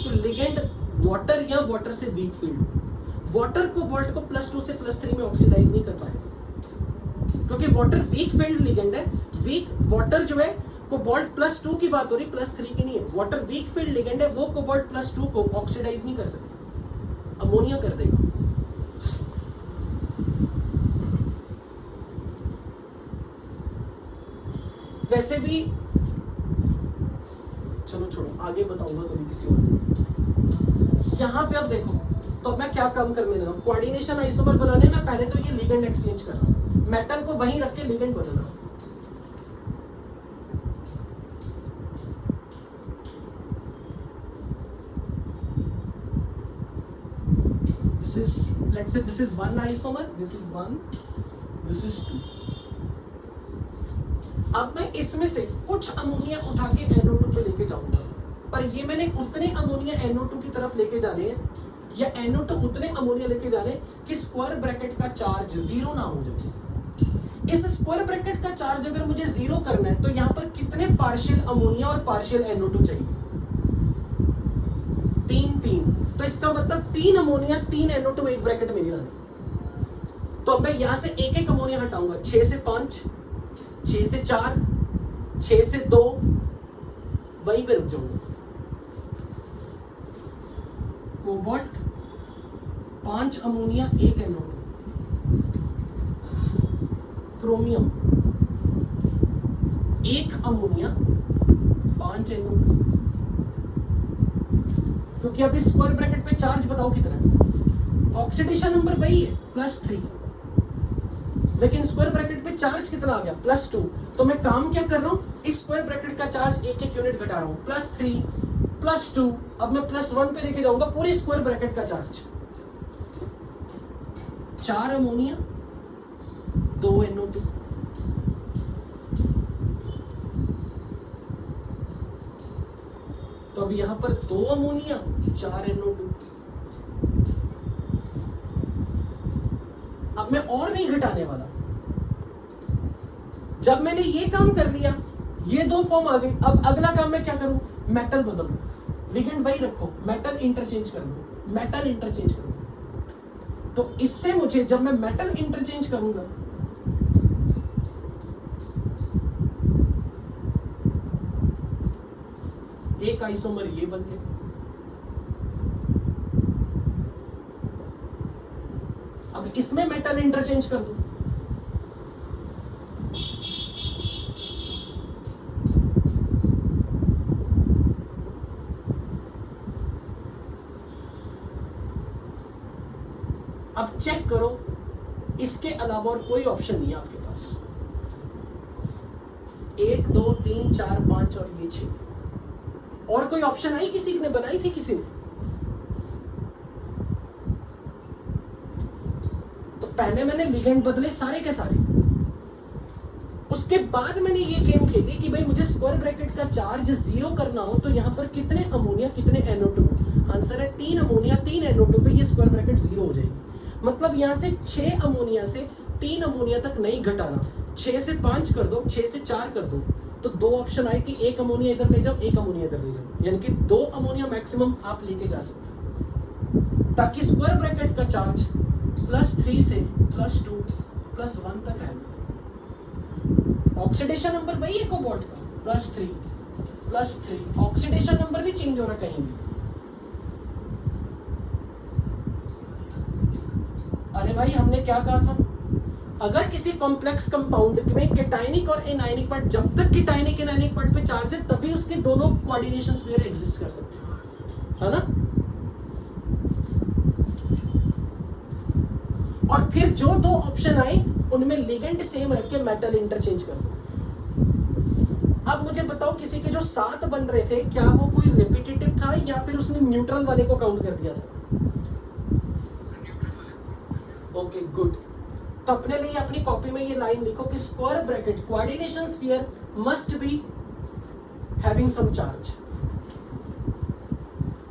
तो लिगेंड वाटर या वाटर से वीक फील्ड, वाटर कोबाल्ट को +2 से +3 में ऑक्सीडाइज नहीं कर पाएगा, क्योंकि वाटर वीक फील्ड लिगेंड है। वीक वाटर जो है, कोबाल्ट +2 की बात हो रही, +3 की नहीं है। वाटर वीक फील्ड लिगेंड है, वो कोबाल्ट +2 को ऑक्सीडाइज नहीं कर सकता, अमोनिया कर देगा। वैसे भी चलो छोड़ो, आगे बताऊंगा कभी किसी और। यहां पे अब देखो, तो अब मैं क्या काम करने लगा, कोऑर्डिनेशन आइसोमर बनाने में पहले तो ये लिगेंड एक्सचेंज कर रहा हूं, मेटल को वहीं रख के लिगेंड बदल रहा हूं। This is, let's say this is 1 isomer, this is 1, this is 2। अब मैं इसमें से कुछ अमोनिया उठा के NO2 पे लेके जाऊंगा, पर ये मैंने उतने अमोनिया NO2 की तरफ लेके जाने हैं, या NO2 उतने अमोनिया लेके जाने कि स्क्वायर ब्रैकेट का चार्ज 0 ना हो जाए। इस स्क्वायर ब्रैकेट का चार्ज अगर मुझे 0 करना है तो यहाँ पर कितने पार्शियल अमोनिया और पार्शियल NO2 चाहिए? 3। तो इसका मतलब 3 अमोनिया 3 NO2 एक ब्रैकेट में नहीं लाने। तो अब मैं यहां से एक अमोनिया हटाऊंगा, 6 से 5, 6 से 4, 6 से 2, वहीं पे रुक जाऊंगा। Cobalt 5 ammonia 1 NO2, chromium 1 ammonia 5 NO2, क्योंकि अब इस स्क्वायर ब्रैकेट पे चार्ज बताओ कितना है? ऑक्सीडेशन नंबर वही है +3, लेकिन स्क्वायर ब्रैकेट पे चार्ज कितना आ गया? +2। तो मैं काम क्या कर रहा हूं, इस स्क्वायर ब्रैकेट का चार्ज एक यूनिट घटा रहा हूं, +3 +2, अब मैं +1 पे लेके जाऊंगा पूरी स्क्वायर ब्रैकेट का चार्ज। 4 अमोनिया 2 NO2, तो अब यहां पर 2 अमोनिया 4 NO2। अब मैं और नहीं घटाने वाला। जब मैंने ये काम कर लिया, ये 2 फॉर्म आ गई, अब अगला काम मैं क्या करूं? मेटल बदल दो, लिगेंड वही रखो, मेटल इंटरचेंज कर दो, मेटल इंटरचेंज करो। तो इससे मुझे, जब मैं मेटल इंटरचेंज करूंगा, एक आइसोमर ये बन गया, अब इसमें मेटल इंटरचेंज कर दो, अब चेक करो इसके अलावा और कोई ऑप्शन नहीं है आपके पास। 1 2 3 4 5 और ये 6, और कोई ऑप्शन आई किसी ने बनाई थी किसी ने? तो पहले मैंने लिगेंड बदले सारे के सारे, उसके बाद मैंने ये गेम खेली कि भाई मुझे स्क्वायर ब्रैकेट का चार्ज 0 करना हो तो यहाँ पर कितने अमोनिया कितने NO2। आंसर है 3 अमोनिया 3 NO2 पे ये स्क्वायर ब्रैकेट 0 हो जाएगी। मतलब यहाँ से 6 अमोनिया से 3 अमोनिया तक नहीं घटाना, 6 से 5 कर दो, 6 से 4 कर दो, तो 2 ऑप्शन आए कि 1 अमोनिया इधर ले जाओ 1 अमोनिया इधर ले जाओ, यानी कि 2 अमोनिया मैक्सिमम आप लेके जा सकते हो, ताकि स्क्वायर ब्रैकेट का चार्ज +3 से +2 +1 तक रहना। ऑक्सीडेशन नंबर वही है कोबाल्ट का, +3 ऑक्सीडेशन नंबर भी चेंज हो रहा कहीं भी। अरे भाई हमने क्या कहा था, अगर किसी कॉम्प्लेक्स कंपाउंड में केटायनिक और एनायनिक पार्ट, जब तक केटायनिक एनायनिक पार्ट पे चार्ज है तभी उसके दोनों कोऑर्डिनेशन स्फीयर एग्जिस्ट कर सकते हैं, है ना। और फिर जो 2 ऑप्शन आए उनमें लिगेंड सेम रख के मेटल इंटरचेंज कर दो। अब मुझे बताओ किसी के जो 7 बन रहे थे क्या वो कोई रिपीटेटिव था या फिर उसने न्यूट्रल वाले को काउंट कर दिया था? Okay good. तो अपने लिए अपनी कॉपी में ये लाइन लिखो कि square bracket coordination sphere must be having some charge.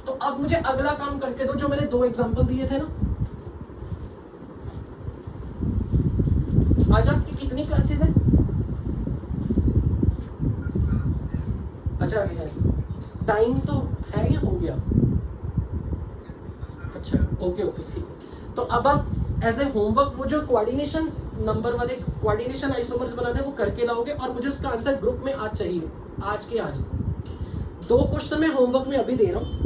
तो अब मुझे अगला काम करके दो, जो मैंने 2 एग्जांपल दिए थे ना। आज आपकी कितनी क्लासेस हैं? अच्छा है, टाइम तो है या हो गया? अच्छा ओके ठीक है। तो अब आप एज ए होमवर्क वो जो कोऑर्डिनेशन नंबर वाले कोऑर्डिनेशन आइसोमर्स बनाने वो करके लाओगे और मुझे उसका आंसर ग्रुप में आज चाहिए, आज के आज। 2 क्वेश्चन मैं होमवर्क में अभी दे रहा हूं,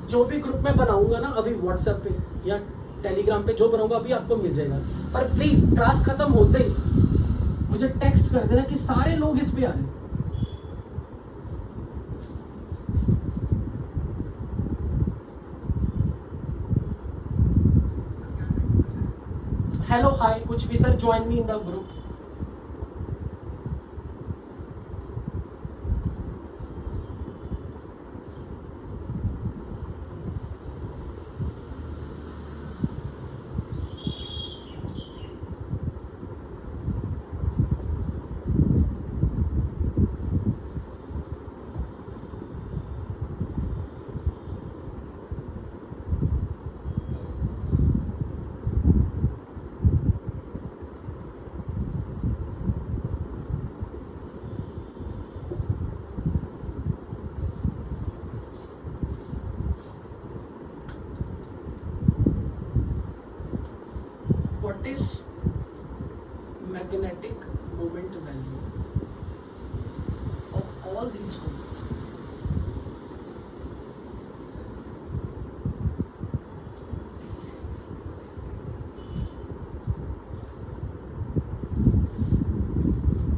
जो भी ग्रुप में बनाऊंगा ना अभी व्हाट्सएप पे या टेलीग्राम पे जो बनाऊंगा अभी आपको मिल जाएगा। पर प्लीज क्लास खत्म होते ही मुझे टेक्स्ट कर देना कि सारे लोग इस पे आ रहे। हेलो हाय कुछ भी sir, join me in the group. What is magnetic moment value of all these components?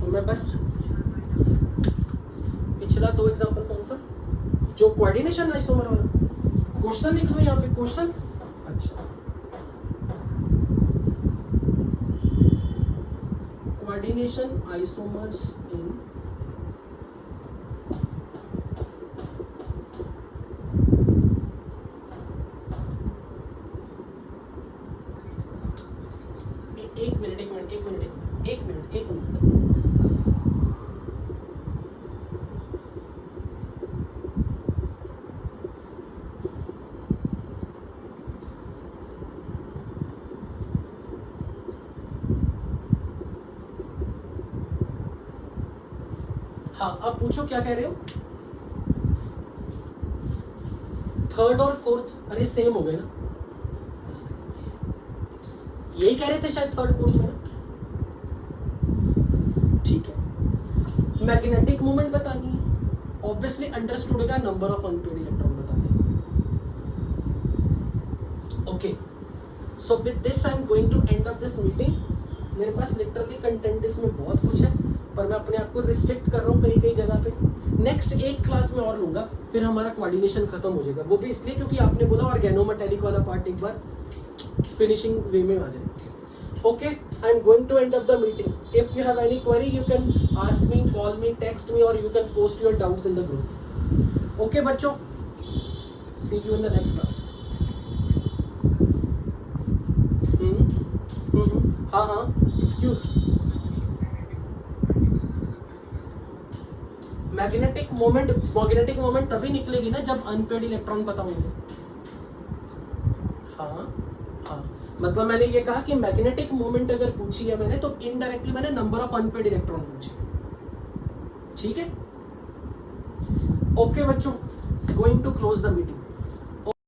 तो मैं बस पिछला 2 एग्जांपल कौन सा, जो कोऑर्डिनेशन आइसोमर वाला क्वेश्चन लिख लो यहाँ पे क्वेश्चन। अच्छा coordination isomers in एक मिनट। हाँ अब पूछो क्या कह रहे हो? 3rd और 4th अरे सेम हो गए ना, यही कह रहे थे शायद 3rd 4th में। ठीक है, मैग्नेटिक मोमेंट बतानी है, ऑब्वियसली अंडरस्टूड होगा, नंबर ऑफ अनपेड इलेक्ट्रॉन बताने। So with this I am going to end up this meeting. मेरे पास लिटरली कंटेंट इसमें बहुत कुछ है, पर मैं अपने आप को रिस्ट्रिक्ट कर रहा हूँ कई कई जगह पे. नेक्स्ट एक क्लास में और लूंगा, फिर हमारा कोऑर्डिनेशन खत्म हो जाएगा. वो भी इसलिए क्योंकि आपने बोला ऑर्गेनोमेटेलिक वाला पार्ट एक बार फिनिशिंग वे में आ जाए. Okay, I am going to end up the meeting. If you have any query you can ask me, call me, text me, और you can post your doubts in the group. Okay बच्चों, see you in the next class. हाँ हाँ, एक्सक्यूज. मैग्नेटिक मोमेंट तभी निकलेगी ना जब अनपेड इलेक्ट्रॉन पता होंगे. हाँ हाँ, मतलब मैंने ये कहा कि मैग्नेटिक मोमेंट अगर पूछी है मैंने, तो इनडायरेक्टली मैंने नंबर ऑफ अनपेड इलेक्ट्रॉन पूछे. ठीक है. ओके बच्चों, going to close the meeting.